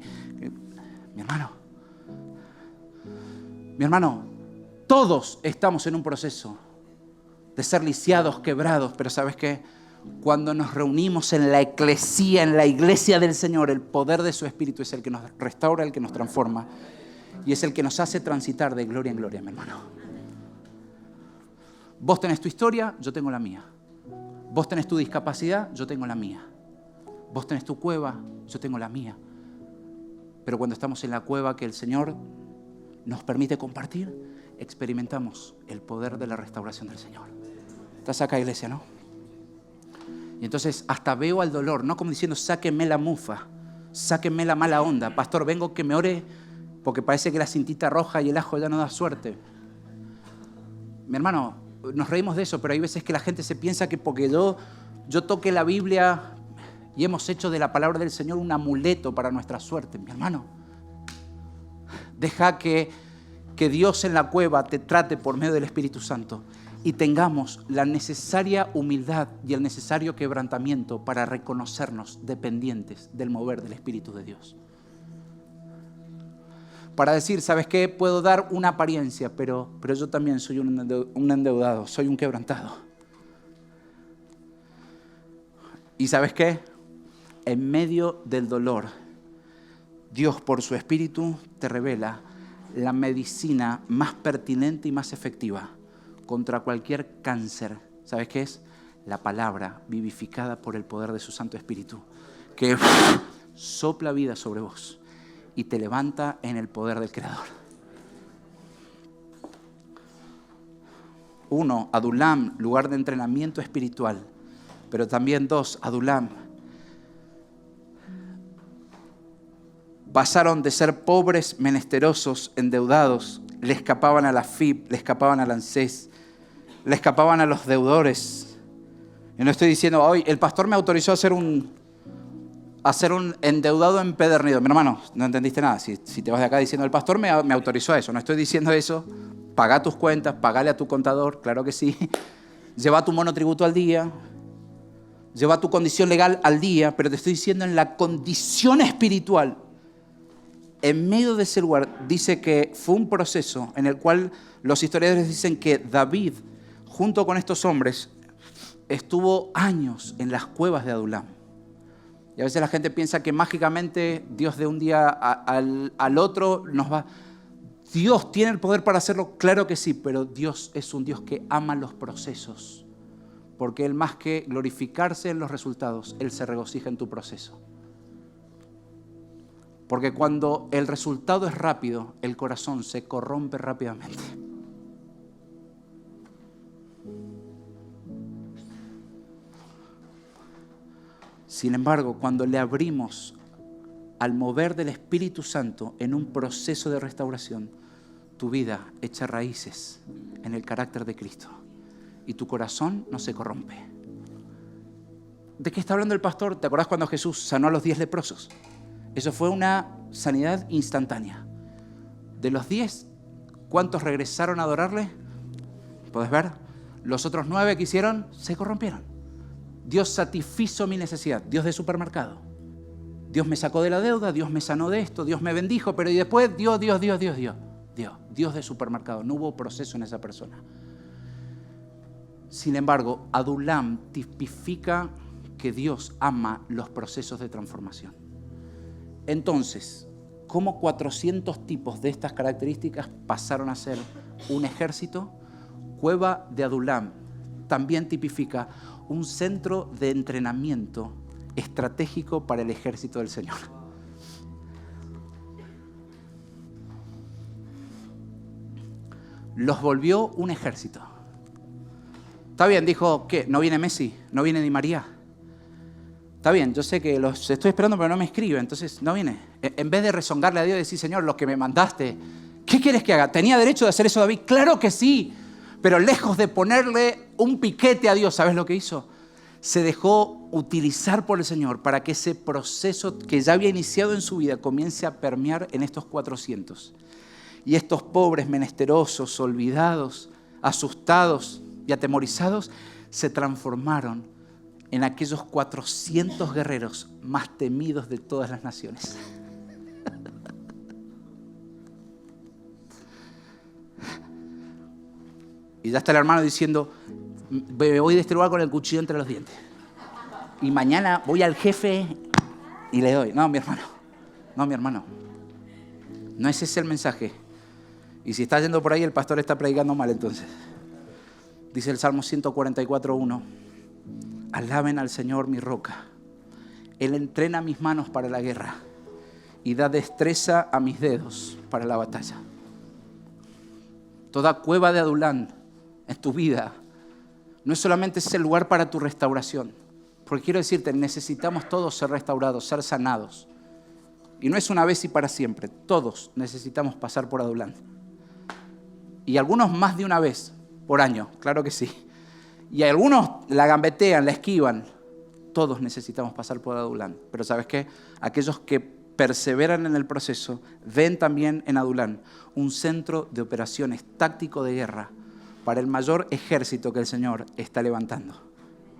Mi hermano, todos estamos en un proceso de ser lisiados, quebrados. Pero ¿sabes qué? Cuando nos reunimos en la eclesía, en la iglesia del Señor, el poder de su Espíritu es el que nos restaura, el que nos transforma. Y es el que nos hace transitar de gloria en gloria, mi hermano. Vos tenés tu historia, yo tengo la mía. Vos tenés tu discapacidad, yo tengo la mía. Vos tenés tu cueva, yo tengo la mía. Pero cuando estamos en la cueva que el Señor nos permite compartir, experimentamos el poder de la restauración del Señor. Estás acá, iglesia, ¿no? Y entonces hasta veo al dolor, no como diciendo, sáquenme la mufa, sáquenme la mala onda. Pastor, vengo que me ore porque parece que la cintita roja y el ajo ya no da suerte. Mi hermano, nos reímos de eso, pero hay veces que la gente se piensa que porque yo toque la Biblia y hemos hecho de la palabra del Señor un amuleto para nuestra suerte. Mi hermano, deja que Dios en la cueva te trate por medio del Espíritu Santo y tengamos la necesaria humildad y el necesario quebrantamiento para reconocernos dependientes del mover del Espíritu de Dios. Para decir, ¿sabes qué? Puedo dar una apariencia, pero yo también soy un endeudado, soy un quebrantado. ¿Y sabes qué? En medio del dolor, Dios por su Espíritu te revela la medicina más pertinente y más efectiva contra cualquier cáncer. ¿Sabes qué es? La palabra vivificada por el poder de su Santo Espíritu, que sopla vida sobre vos y te levanta en el poder del Creador. 1, Adulam, lugar de entrenamiento espiritual. Pero también 2, Adulam, pasaron de ser pobres, menesterosos, endeudados, le escapaban a la FIP, le escapaban al ANSES, le escapaban a los deudores. Y no estoy diciendo, hoy el pastor me autorizó a hacer un endeudado empedernido. Mi hermano, no entendiste nada. Si te vas de acá diciendo, el pastor me autorizó a eso. No estoy diciendo eso. Paga tus cuentas, pagale a tu contador, claro que sí. Lleva tu monotributo al día. Lleva tu condición legal al día. Pero te estoy diciendo en la condición espiritual. En medio de ese lugar dice que fue un proceso en el cual los historiadores dicen que David, junto con estos hombres, estuvo años en las cuevas de Adulam. Y a veces la gente piensa que mágicamente Dios de un día al otro nos va... Dios tiene el poder para hacerlo, claro que sí, pero Dios es un Dios que ama los procesos. Porque Él más que glorificarse en los resultados, Él se regocija en tu proceso. Porque cuando el resultado es rápido, el corazón se corrompe rápidamente. Sin embargo, cuando le abrimos al mover del Espíritu Santo en un proceso de restauración, tu vida echa raíces en el carácter de Cristo y tu corazón no se corrompe. ¿De qué está hablando el pastor? ¿Te acordás cuando Jesús sanó a los 10 leprosos? Eso fue una sanidad instantánea. De los 10, ¿cuántos regresaron a adorarle? ¿Podés ver? Los otros 9 que hicieron se corrompieron. Dios satisfizo mi necesidad. Dios de supermercado. Dios me sacó de la deuda, Dios me sanó de esto, Dios me bendijo, pero y después Dios de supermercado. No hubo proceso en esa persona. Sin embargo, Adulam tipifica que Dios ama los procesos de transformación. Entonces, ¿cómo 400 tipos de estas características pasaron a ser un ejército? Cueva de Adulam también tipifica un centro de entrenamiento estratégico para el ejército del Señor. Los volvió un ejército. Está bien, dijo, ¿qué? ¿No viene Messi? ¿No viene Di María? Está bien, yo sé que los estoy esperando, pero no me escribe, entonces no viene. En vez de rezongarle a Dios y decir, Señor, los que me mandaste, ¿qué quieres que haga? ¿Tenía derecho de hacer eso David? Claro que sí, pero lejos de ponerle un piquete a Dios, ¿sabes lo que hizo? Se dejó utilizar por el Señor para que ese proceso que ya había iniciado en su vida comience a permear en estos 400. Y estos pobres, menesterosos, olvidados, asustados y atemorizados, se transformaron en aquellos 400 guerreros más temidos de todas las naciones. Y ya está el hermano diciendo, me voy de este lugar con el cuchillo entre los dientes. Y mañana voy al jefe y le doy. No, mi hermano. No es ese el mensaje. Y si está yendo por ahí, el pastor está predicando mal entonces. Dice el Salmo 144:1. Alaben al Señor mi roca. Él entrena mis manos para la guerra y da destreza a mis dedos para la batalla. Toda cueva de Adulán en tu vida no es solamente ese lugar para tu restauración. Porque quiero decirte, necesitamos todos ser restaurados, ser sanados. Y no es una vez y para siempre. Todos necesitamos pasar por Adulán. Y algunos más de una vez por año, claro que sí. Y algunos la gambetean, la esquivan. Todos necesitamos pasar por Adulán. Pero ¿sabes qué? Aquellos que perseveran en el proceso ven también en Adulán un centro de operaciones táctico de guerra para el mayor ejército que el Señor está levantando,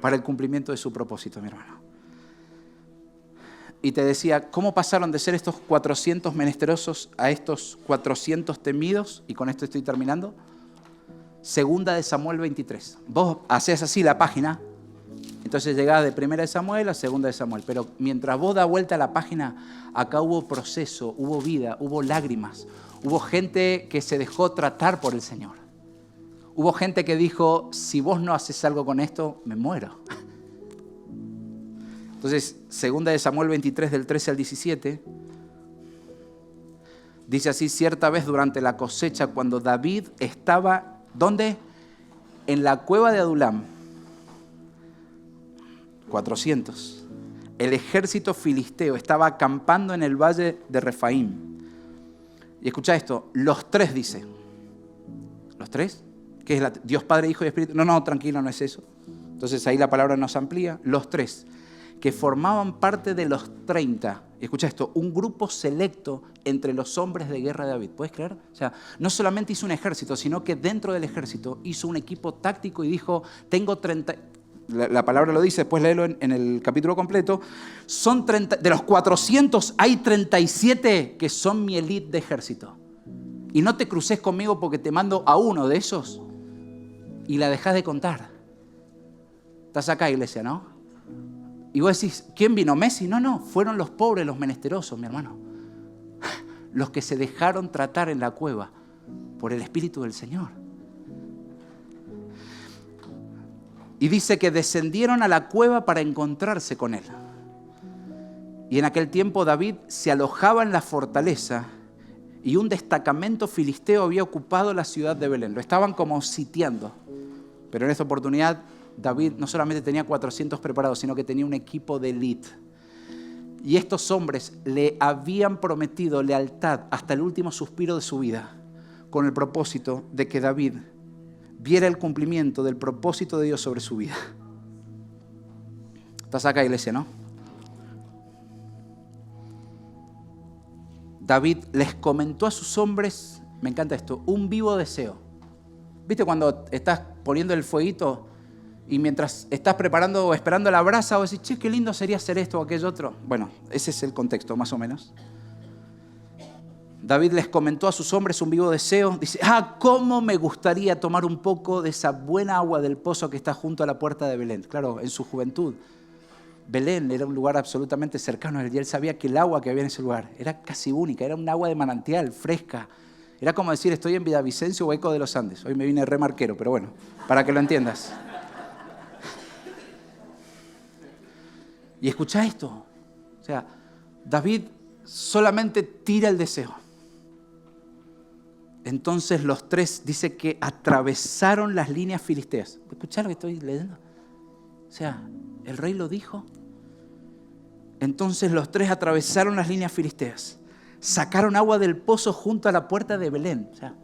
para el cumplimiento de su propósito, mi hermano. Y te decía, ¿cómo pasaron de ser estos 400 menesterosos a estos 400 temidos? Y con esto estoy terminando. Segunda de Samuel 23. Vos hacés así la página, entonces llegás de Primera de Samuel a Segunda de Samuel. Pero mientras vos das vuelta a la página, acá hubo proceso, hubo vida, hubo lágrimas. Hubo gente que se dejó tratar por el Señor. Hubo gente que dijo, si vos no haces algo con esto, me muero. Entonces, Segunda de Samuel 23, del 13 al 17, dice así, cierta vez durante la cosecha, cuando David estaba, ¿dónde? En la cueva de Adulam, 400. El ejército filisteo estaba acampando en el valle de Refaim. Y escucha esto, los tres dice. ¿Los tres? ¿Qué es Dios Padre, Hijo y Espíritu? No, tranquilo, no es eso. Entonces ahí la palabra nos amplía. Los tres, que formaban parte de los 30. Escucha esto, un grupo selecto entre los hombres de guerra de David. ¿Puedes creer? O sea, no solamente hizo un ejército, sino que dentro del ejército hizo un equipo táctico y dijo, tengo 30... La palabra lo dice, después léelo en el capítulo completo. Son 30, de los 400 hay 37 que son mi elite de ejército. Y no te cruces conmigo porque te mando a uno de esos y la dejás de contar. Estás acá, iglesia, ¿no? Y vos decís, ¿quién vino? ¿Messi? No, fueron los pobres, los menesterosos, mi hermano. Los que se dejaron tratar en la cueva por el Espíritu del Señor. Y dice que descendieron a la cueva para encontrarse con Él. Y en aquel tiempo David se alojaba en la fortaleza y un destacamento filisteo había ocupado la ciudad de Belén. Lo estaban como sitiando. Pero en esta oportunidad David no solamente tenía 400 preparados, sino que tenía un equipo de élite. Y estos hombres le habían prometido lealtad hasta el último suspiro de su vida, con el propósito de que David viera el cumplimiento del propósito de Dios sobre su vida. ¿Estás acá, iglesia, no? David les comentó a sus hombres, me encanta esto, un vivo deseo. ¿Viste cuando estás poniendo el fueguito y mientras estás preparando o esperando la brasa, o decís, che, qué lindo sería hacer esto o aquello otro? Bueno, ese es el contexto, más o menos. David les comentó a sus hombres un vivo deseo. Dice, cómo me gustaría tomar un poco de esa buena agua del pozo que está junto a la puerta de Belén. Claro, en su juventud, Belén era un lugar absolutamente cercano a él y él sabía que el agua que había en ese lugar era casi única, era un agua de manantial, fresca. Era como decir, estoy en Villavicencio o Eco de los Andes. Hoy me vine re marquero, pero bueno, para que lo entiendas. Y escucha esto. O sea, David solamente tira el deseo. Entonces los tres dice que atravesaron las líneas filisteas. ¿Escuchá lo que estoy leyendo? O sea, el rey lo dijo. Entonces los tres atravesaron las líneas filisteas. Sacaron agua del pozo junto a la puerta de Belén. O sea,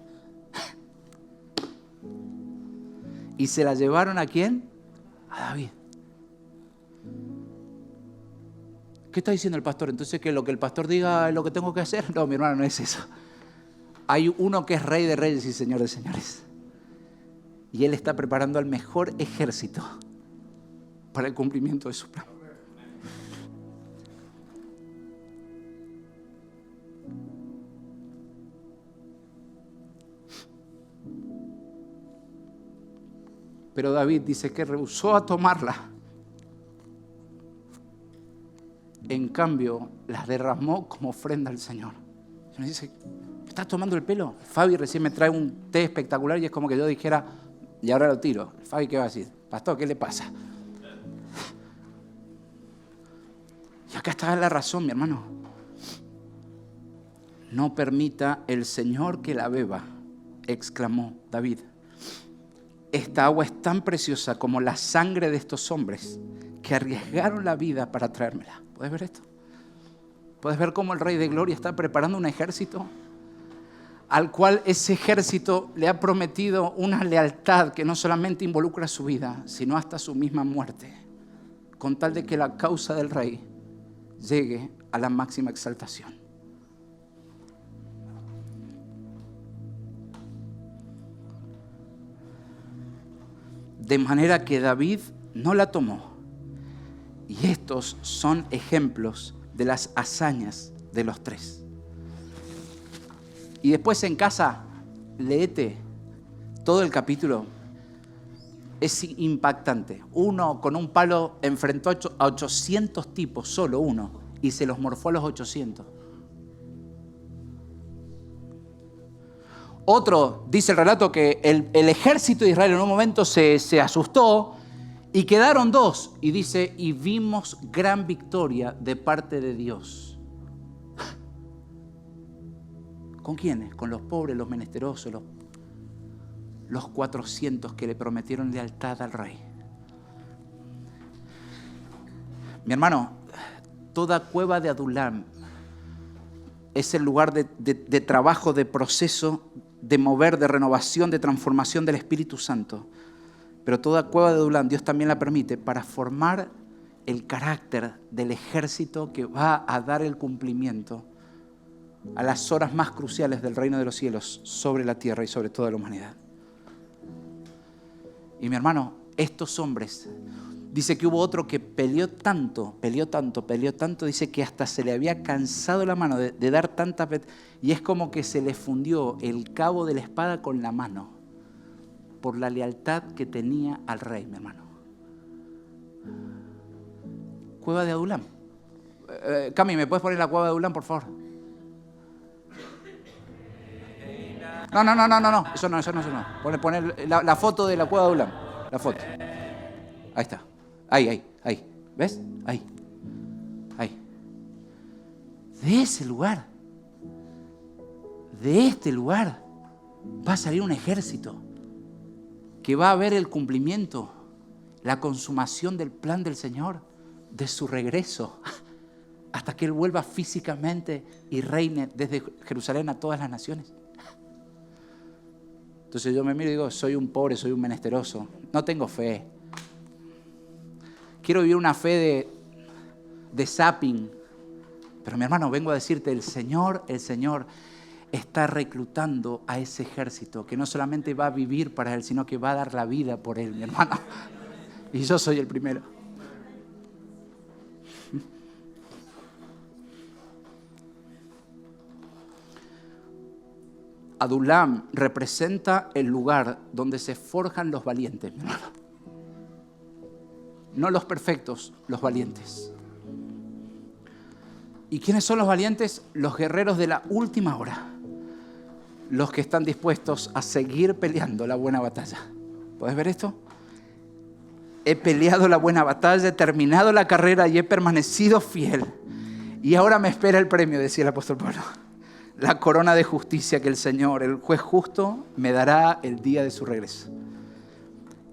y se la llevaron ¿a quién? A David. ¿Qué está diciendo el pastor? Entonces, ¿que lo que el pastor diga es lo que tengo que hacer? No, mi hermano, no es eso. Hay uno que es rey de reyes y señor de señores. Y él está preparando al mejor ejército para el cumplimiento de su plan. Pero David dice que rehusó a tomarla. En cambio, las derramó como ofrenda al Señor. Y me dice, ¿me estás tomando el pelo? Fabi recién me trae un té espectacular y es como que yo dijera, y ahora lo tiro. Fabi, ¿qué va a decir? Pastor, ¿qué le pasa? Y acá está la razón, mi hermano. No permita el Señor que la beba, exclamó David. Esta agua es tan preciosa como la sangre de estos hombres que arriesgaron la vida para traérmela. ¿Puedes ver esto? ¿Puedes ver cómo el Rey de Gloria está preparando un ejército al cual ese ejército le ha prometido una lealtad que no solamente involucra su vida, sino hasta su misma muerte, con tal de que la causa del Rey llegue a la máxima exaltación? De manera que David no la tomó. Y estos son ejemplos de las hazañas de los tres. Y después en casa, léete todo el capítulo. Es impactante. Uno con un palo enfrentó a 800 tipos, solo uno, y se los morfó a los 800. Otro, dice el relato, que el ejército de Israel en un momento se asustó y quedaron dos. Y dice, y vimos gran victoria de parte de Dios. ¿Con quiénes? Con los pobres, los menesterosos, los 400 que le prometieron lealtad al rey. Mi hermano, toda cueva de Adulam es el lugar de trabajo, de proceso, de mover, de renovación, de transformación del Espíritu Santo. Pero toda cueva de Adulam Dios también la permite para formar el carácter del ejército que va a dar el cumplimiento a las horas más cruciales del reino de los cielos sobre la tierra y sobre toda la humanidad. Y mi hermano, estos hombres, dice que hubo otro que peleó tanto, dice que hasta se le había cansado la mano de dar tantas veces, y es como que se le fundió el cabo de la espada con la mano por la lealtad que tenía al rey, mi hermano. Cueva de Adulam. Cami, ¿me puedes poner la cueva de Adulam, por favor? No. Eso no. Poner la foto de la cueva de Adulam. La foto. Ahí está. Ahí. ¿Ves? Ahí. de ese lugar, de este lugar, va a salir un ejército que va a ver el cumplimiento, la consumación del plan del Señor, de su regreso, hasta que Él vuelva físicamente y reine desde Jerusalén a todas las naciones. Entonces yo me miro y digo, soy un pobre, soy un menesteroso, no tengo fe. Quiero vivir una fe de zapping. Pero mi hermano, vengo a decirte, el Señor está reclutando a ese ejército que no solamente va a vivir para Él, sino que va a dar la vida por Él, mi hermano. Y yo soy el primero. Adulam representa el lugar donde se forjan los valientes, mi hermano. No los perfectos, los valientes. ¿Y quiénes son los valientes? Los guerreros de la última hora. Los que están dispuestos a seguir peleando la buena batalla. ¿Puedes ver esto? He peleado la buena batalla, he terminado la carrera y he permanecido fiel. Y ahora me espera el premio, decía el apóstol Pablo. La corona de justicia que el Señor, el juez justo, me dará el día de su regreso.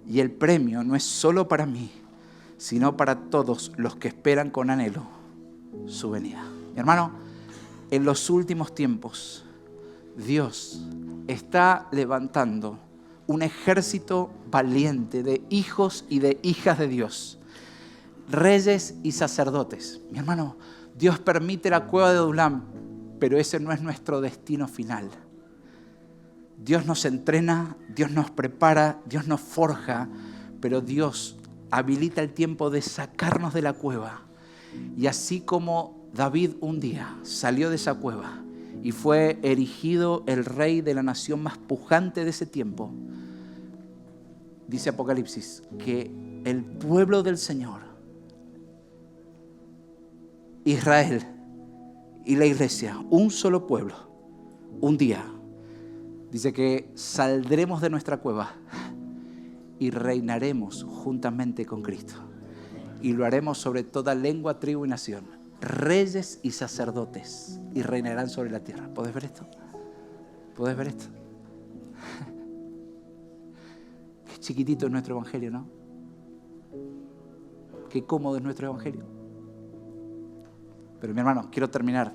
Y el premio no es solo para mí, sino para todos los que esperan con anhelo su venida. Mi hermano, en los últimos tiempos, Dios está levantando un ejército valiente de hijos y de hijas de Dios, reyes y sacerdotes. Mi hermano, Dios permite la cueva de Adulam, pero ese no es nuestro destino final. Dios nos entrena, Dios nos prepara, Dios nos forja, pero Dios habilita el tiempo de sacarnos de la cueva. Y así como David un día salió de esa cueva y fue erigido el rey de la nación más pujante de ese tiempo, dice Apocalipsis que el pueblo del Señor, Israel y la iglesia, un solo pueblo, un día, dice que saldremos de nuestra cueva y reinaremos juntamente con Cristo. Y lo haremos sobre toda lengua, tribu y nación. Reyes y sacerdotes. Y reinarán sobre la tierra. ¿Puedes ver esto? ¿Puedes ver esto? Qué chiquitito es nuestro evangelio, ¿no? Qué cómodo es nuestro evangelio. Pero mi hermano, quiero terminar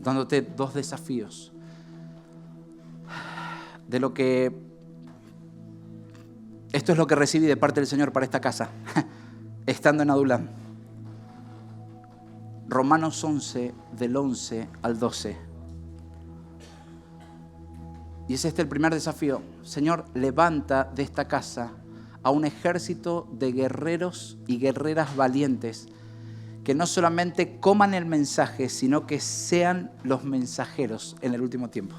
dándote dos desafíos de lo que... Esto es lo que recibí de parte del Señor para esta casa, estando en Adulam. Romanos 11, del 11 al 12. Y es este el primer desafío. Señor, levanta de esta casa a un ejército de guerreros y guerreras valientes que no solamente coman el mensaje, sino que sean los mensajeros en el último tiempo.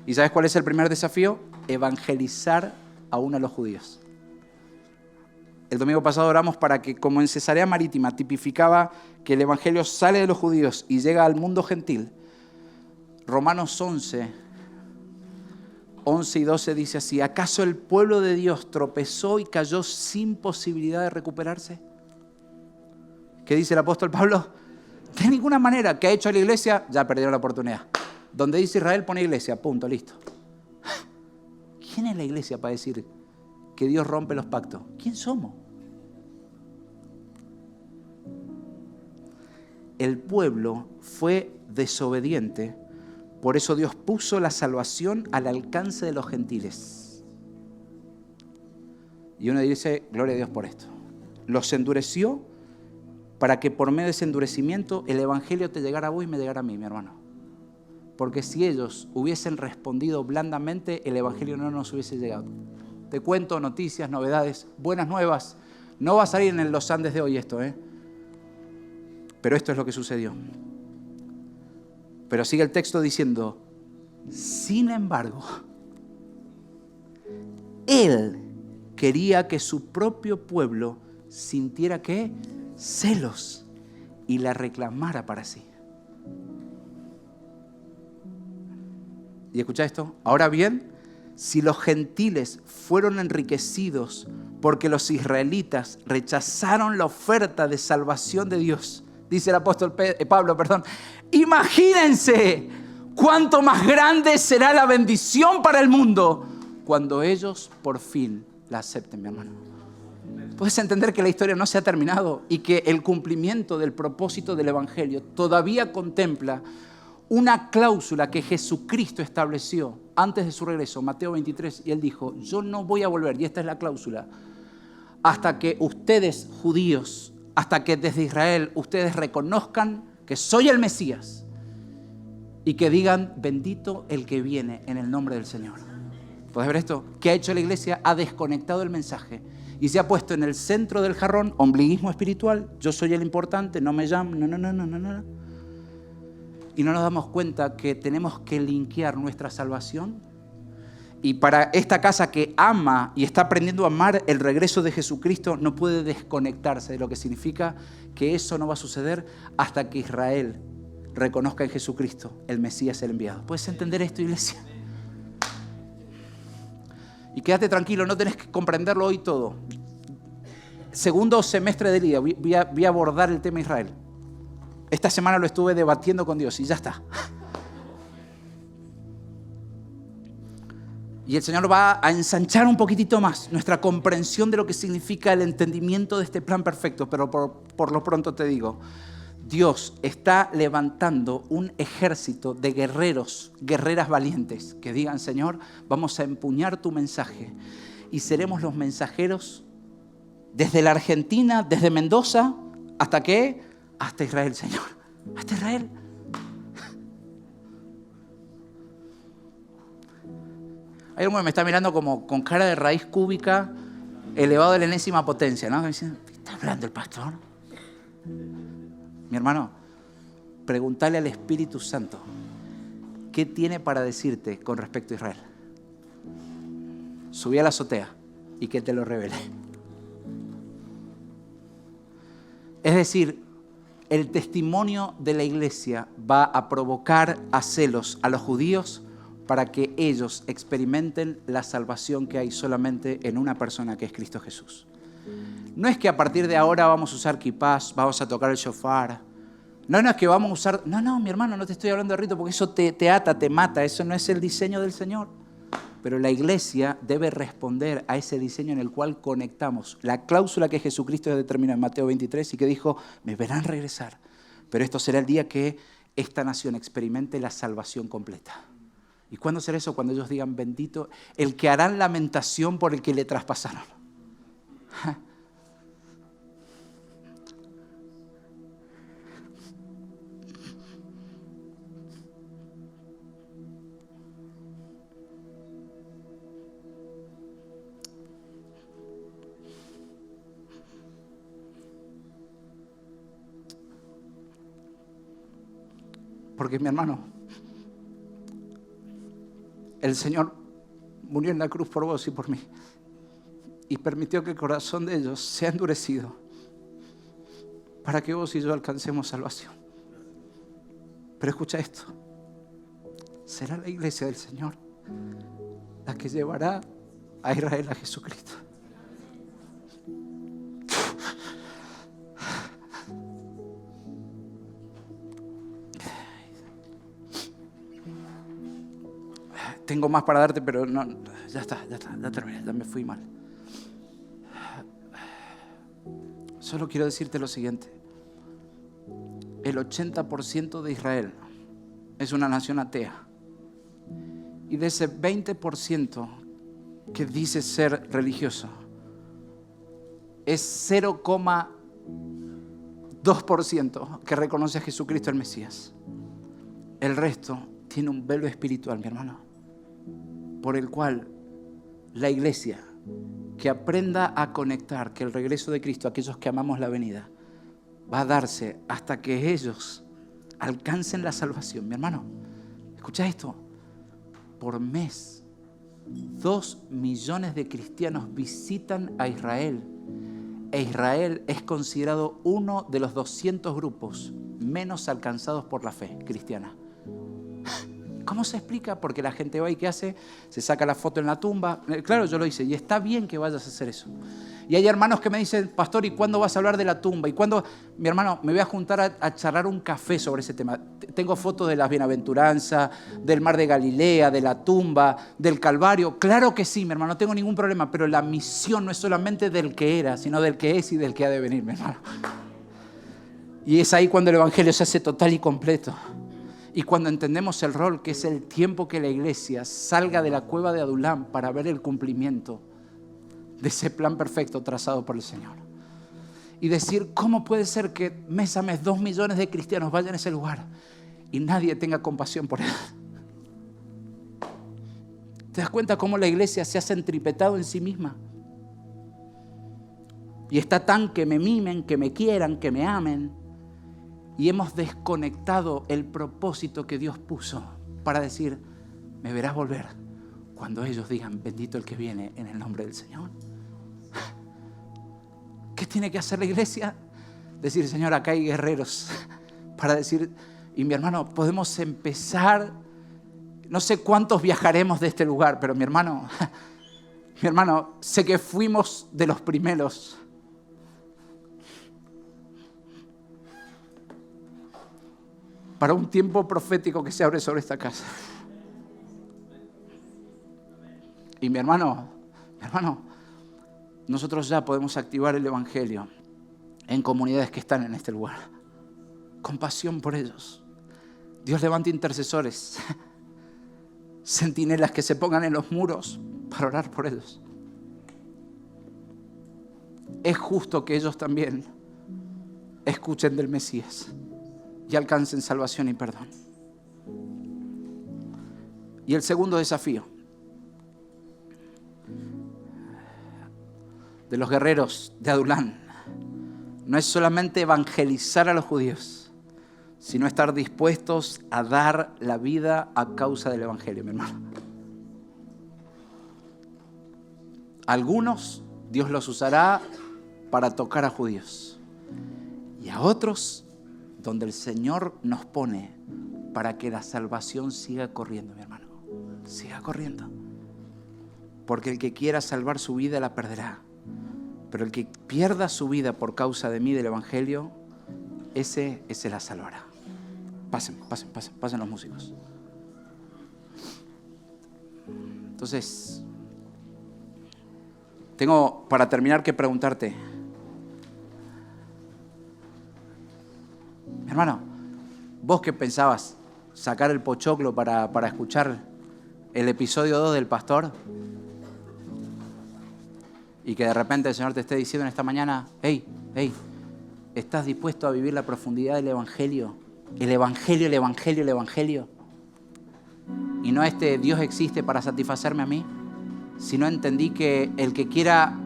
¿Y sabes cuál es el primer desafío? Evangelizar aún a los judíos. El domingo pasado oramos para que, como en Cesarea Marítima tipificaba que el evangelio sale de los judíos y llega al mundo gentil, Romanos 11 y 12 dice así: ¿acaso el pueblo de Dios tropezó y cayó sin posibilidad de recuperarse? ¿Qué dice el apóstol Pablo? De ninguna manera. ¿Qué ha hecho la iglesia? Ya perdieron la oportunidad. Donde dice Israel, pone iglesia. Punto, listo. ¿Quién es la iglesia para decir que Dios rompe los pactos? ¿Quién somos? El pueblo fue desobediente, por eso Dios puso la salvación al alcance de los gentiles. Y uno dice, gloria a Dios por esto. Los endureció para que por medio de ese endurecimiento el evangelio te llegara a vos y me llegara a mí, mi hermano. Porque si ellos hubiesen respondido blandamente, el evangelio no nos hubiese llegado. Te cuento noticias, novedades, buenas nuevas. No va a salir en los Andes de hoy esto, pero esto es lo que sucedió. Pero sigue el texto diciendo, sin embargo, Él quería que su propio pueblo sintiera ¿qué? Celos y la reclamara para sí. Y escucha esto, ahora bien, si los gentiles fueron enriquecidos porque los israelitas rechazaron la oferta de salvación de Dios. Dice el apóstol Pablo, imagínense cuánto más grande será la bendición para el mundo cuando ellos por fin la acepten, mi hermano. Puedes entender que la historia no se ha terminado y que el cumplimiento del propósito del Evangelio todavía contempla una cláusula que Jesucristo estableció antes de su regreso, Mateo 23, y Él dijo, yo no voy a volver, y esta es la cláusula, hasta que ustedes, judíos, hasta que desde Israel ustedes reconozcan que soy el Mesías y que digan, bendito el que viene en el nombre del Señor. ¿Puedes ver esto? ¿Qué ha hecho la iglesia? Ha desconectado el mensaje y se ha puesto en el centro del jarrón, ombliguismo espiritual, yo soy el importante, no me llaman, no. Y no nos damos cuenta que tenemos que linkear nuestra salvación. Y para esta casa que ama y está aprendiendo a amar el regreso de Jesucristo, no puede desconectarse de lo que significa que eso no va a suceder hasta que Israel reconozca en Jesucristo el Mesías, el enviado. ¿Puedes entender esto, iglesia? Y quédate tranquilo, no tenés que comprenderlo hoy todo. Segundo semestre del día, voy a abordar el tema Israel. Esta semana lo estuve debatiendo con Dios y ya está. Y el Señor va a ensanchar un poquitito más nuestra comprensión de lo que significa el entendimiento de este plan perfecto. Pero por lo pronto te digo, Dios está levantando un ejército de guerreros, guerreras valientes, que digan, Señor, vamos a empuñar tu mensaje y seremos los mensajeros desde la Argentina, desde Mendoza, ¿hasta qué? Hasta Israel, Señor. Hasta Israel. Hay uno que me está mirando como con cara de raíz cúbica, elevado a la enésima potencia, ¿no? Me dicen, ¿qué está hablando el pastor? Mi hermano, pregúntale al Espíritu Santo qué tiene para decirte con respecto a Israel. Subí a la azotea y que te lo revele. Es decir, el testimonio de la iglesia va a provocar a celos a los judíos para que ellos experimenten la salvación que hay solamente en una persona, que es Cristo Jesús. No es que a partir de ahora vamos a usar kipás, vamos a tocar el shofar. No es que vamos a usar... No, mi hermano, no te estoy hablando de rito porque eso te ata, te mata. Eso no es el diseño del Señor. Pero la iglesia debe responder a ese diseño en el cual conectamos. La cláusula que Jesucristo determinó en Mateo 23 y que dijo, me verán regresar, pero esto será el día que esta nación experimente la salvación completa. ¿Y cuándo será eso? Cuando ellos digan, bendito el que harán lamentación por el que le traspasaron. Porque, mi hermano, el Señor murió en la cruz por vos y por mí y permitió que el corazón de ellos sea endurecido para que vos y yo alcancemos salvación. Pero escucha esto, será la iglesia del Señor la que llevará a Israel a Jesucristo. Tengo más para darte, pero no, ya terminé, ya me fui mal. Solo quiero decirte lo siguiente. El 80% de Israel es una nación atea. Y de ese 20% que dice ser religioso, es 0,2% que reconoce a Jesucristo el Mesías. El resto tiene un velo espiritual, mi hermano, por el cual la iglesia que aprenda a conectar que el regreso de Cristo a aquellos que amamos la venida va a darse hasta que ellos alcancen la salvación. Mi hermano, escucha esto, por mes 2 millones de cristianos visitan a Israel e Israel es considerado uno de los 200 grupos menos alcanzados por la fe cristiana. ¿Cómo se explica? Porque la gente va y ¿qué hace? Se saca la foto en la tumba. Claro, yo lo hice y está bien que vayas a hacer eso. Y hay hermanos que me dicen, pastor, ¿y cuándo vas a hablar de la tumba? ¿Y cuándo? Mi hermano, me voy a juntar a charlar un café sobre ese tema. Tengo fotos de las bienaventuranzas, del mar de Galilea, de la tumba, del Calvario. Claro que sí, mi hermano, no tengo ningún problema, pero la misión no es solamente del que era, sino del que es y del que ha de venir, mi hermano. Y es ahí cuando el evangelio se hace total y completo. Y cuando entendemos el rol, que es el tiempo que la iglesia salga de la cueva de Adulam para ver el cumplimiento de ese plan perfecto trazado por el Señor. Y decir, ¿cómo puede ser que mes a mes 2 millones de cristianos vayan a ese lugar y nadie tenga compasión por él? ¿Te das cuenta cómo la iglesia se ha centripetado en sí misma? Y está tan que me mimen, que me quieran, que me amen. Y hemos desconectado el propósito que Dios puso para decir, me verás volver cuando ellos digan, bendito el que viene en el nombre del Señor. ¿Qué tiene que hacer la iglesia? Decir, Señor, acá hay guerreros. Para decir, y mi hermano, podemos empezar, no sé cuántos viajaremos de este lugar, pero mi hermano, sé que fuimos de los primeros. Para un tiempo profético que se abre sobre esta casa. Y mi hermano, nosotros ya podemos activar el evangelio en comunidades que están en este lugar. Compasión por ellos. Dios levanta intercesores, centinelas que se pongan en los muros para orar por ellos. Es justo que ellos también escuchen del Mesías y alcancen salvación y perdón. Y el segundo desafío de los guerreros de Adulam no es solamente evangelizar a los judíos, sino estar dispuestos a dar la vida a causa del evangelio, mi hermano. Algunos Dios los usará para tocar a judíos y a otros donde el Señor nos pone para que la salvación siga corriendo, mi hermano. Siga corriendo. Porque el que quiera salvar su vida la perderá. Pero el que pierda su vida por causa de mí, del evangelio, ese la salvará. Pasen los músicos. Entonces, tengo para terminar que preguntarte, hermano, vos que pensabas sacar el pochoclo para escuchar el episodio 2 del pastor y que de repente el Señor te esté diciendo en esta mañana, hey, ¿estás dispuesto a vivir la profundidad del evangelio? El evangelio. Y no Dios existe para satisfacerme a mí, sino entendí que el que quiera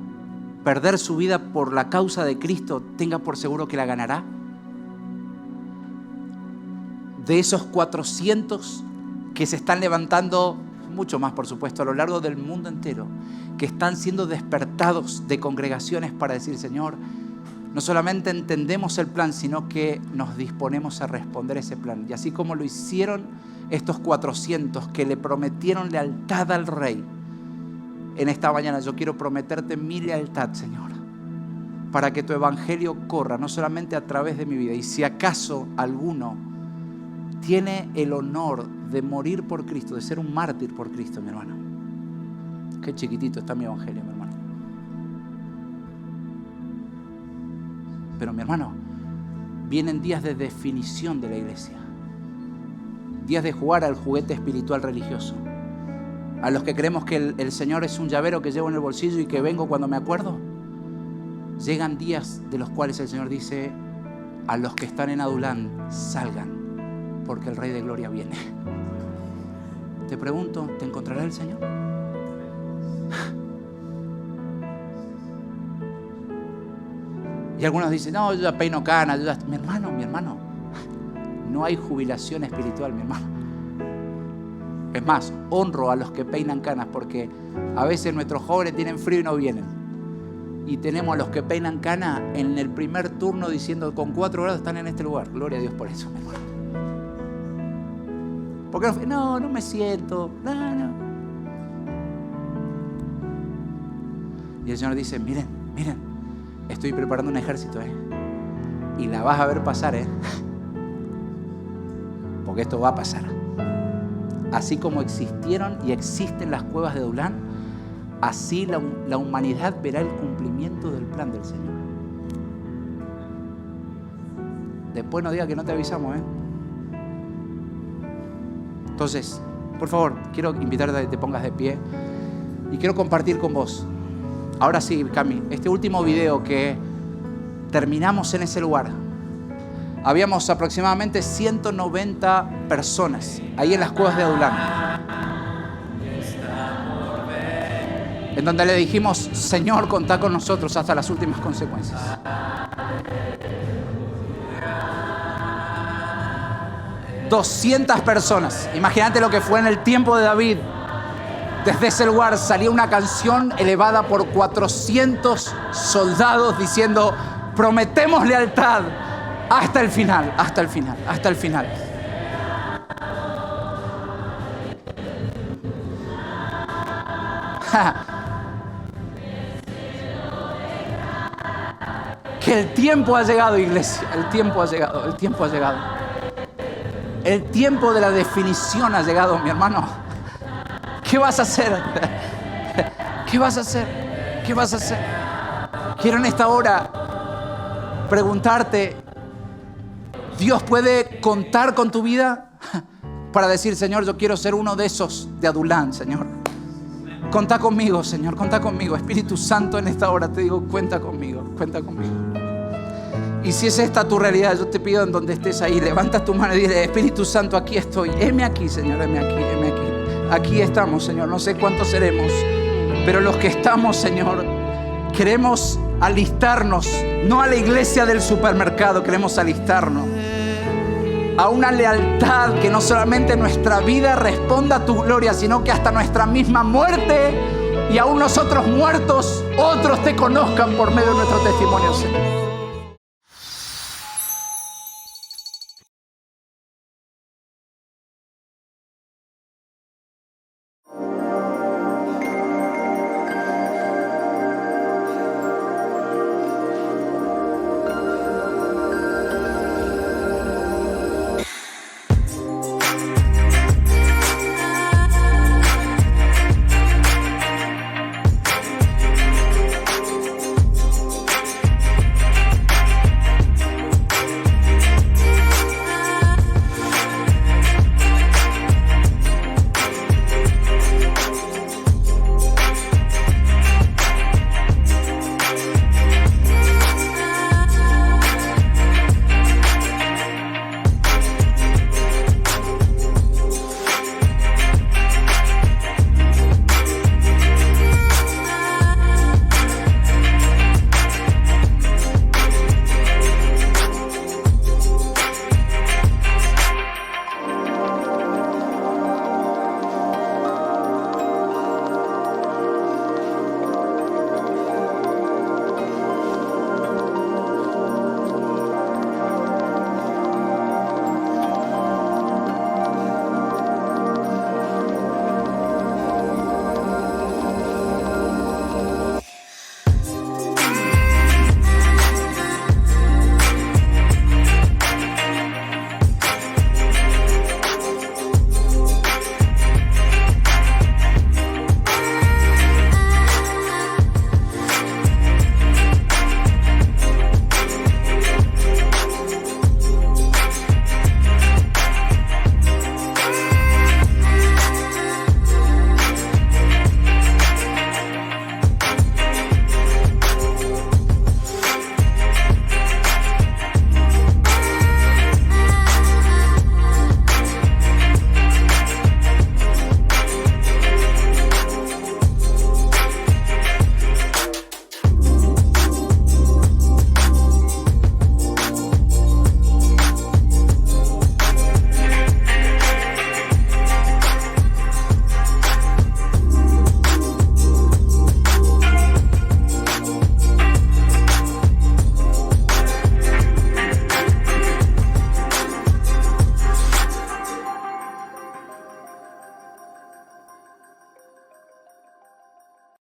perder su vida por la causa de Cristo, tenga por seguro que la ganará. De esos 400 que se están levantando, mucho más por supuesto, a lo largo del mundo entero, que están siendo despertados de congregaciones para decir, Señor, no solamente entendemos el plan, sino que nos disponemos a responder ese plan. Y así como lo hicieron estos 400 que le prometieron lealtad al Rey, en esta mañana yo quiero prometerte mi lealtad, Señor, para que tu evangelio corra, no solamente a través de mi vida. Y si acaso alguno tiene el honor de morir por Cristo, de ser un mártir por Cristo, mi hermano, qué chiquitito está mi evangelio, mi hermano. Pero mi hermano, vienen días de definición de la iglesia, días de jugar al juguete espiritual religioso. A los que creemos que el Señor es un llavero que llevo en el bolsillo y que vengo cuando me acuerdo, llegan días de los cuales el Señor dice, a los que están en Adulam, salgan, porque el Rey de Gloria viene. Te pregunto, ¿te encontrará el Señor? Y algunos dicen, no, yo ya peino canas, Mi hermano, no hay jubilación espiritual, mi hermano. Es más, honro a los que peinan canas, porque a veces nuestros jóvenes tienen frío y no vienen. Y tenemos a los que peinan canas en el primer turno diciendo, con 4 grados están en este lugar. Gloria a Dios por eso, mi hermano. ¿Por qué no fui? No me siento. No. Y el Señor dice, miren, estoy preparando un ejército, y la vas a ver pasar, porque esto va a pasar. Así como existieron y existen las cuevas de Adulán, así la humanidad verá el cumplimiento del plan del Señor. Después no diga que no te avisamos, Entonces, por favor, quiero invitarte a que te pongas de pie y quiero compartir con vos. Ahora sí, Cami, este último video que terminamos en ese lugar. Habíamos aproximadamente 190 personas ahí en las cuevas de Adulán, en donde le dijimos, Señor, contá con nosotros hasta las últimas consecuencias. $200 personas. Imagínate lo que fue en el tiempo de David. Desde ese lugar salía una canción elevada por 400 soldados diciendo, prometemos lealtad hasta el final, hasta el final, hasta el final. Que el tiempo ha llegado, iglesia, el tiempo ha llegado, el tiempo ha llegado. El tiempo de la definición ha llegado, mi hermano. ¿Qué vas a hacer? ¿Qué vas a hacer? ¿Qué vas a hacer? Quiero en esta hora preguntarte, ¿Dios puede contar con tu vida para decir, Señor, yo quiero ser uno de esos de Adulán, Señor? Contá conmigo, Señor, contá conmigo. Espíritu Santo, en esta hora te digo, cuenta conmigo, cuenta conmigo. Y si es esta tu realidad, yo te pido en donde estés ahí, levanta tu mano y dile, Espíritu Santo, aquí estoy. Heme aquí, Señor, heme aquí, heme aquí. Aquí estamos, Señor, no sé cuántos seremos, pero los que estamos, Señor, queremos alistarnos, no a la iglesia del supermercado, queremos alistarnos a una lealtad que no solamente nuestra vida responda a tu gloria, sino que hasta nuestra misma muerte y aún nosotros muertos, otros te conozcan por medio de nuestro testimonio, Señor.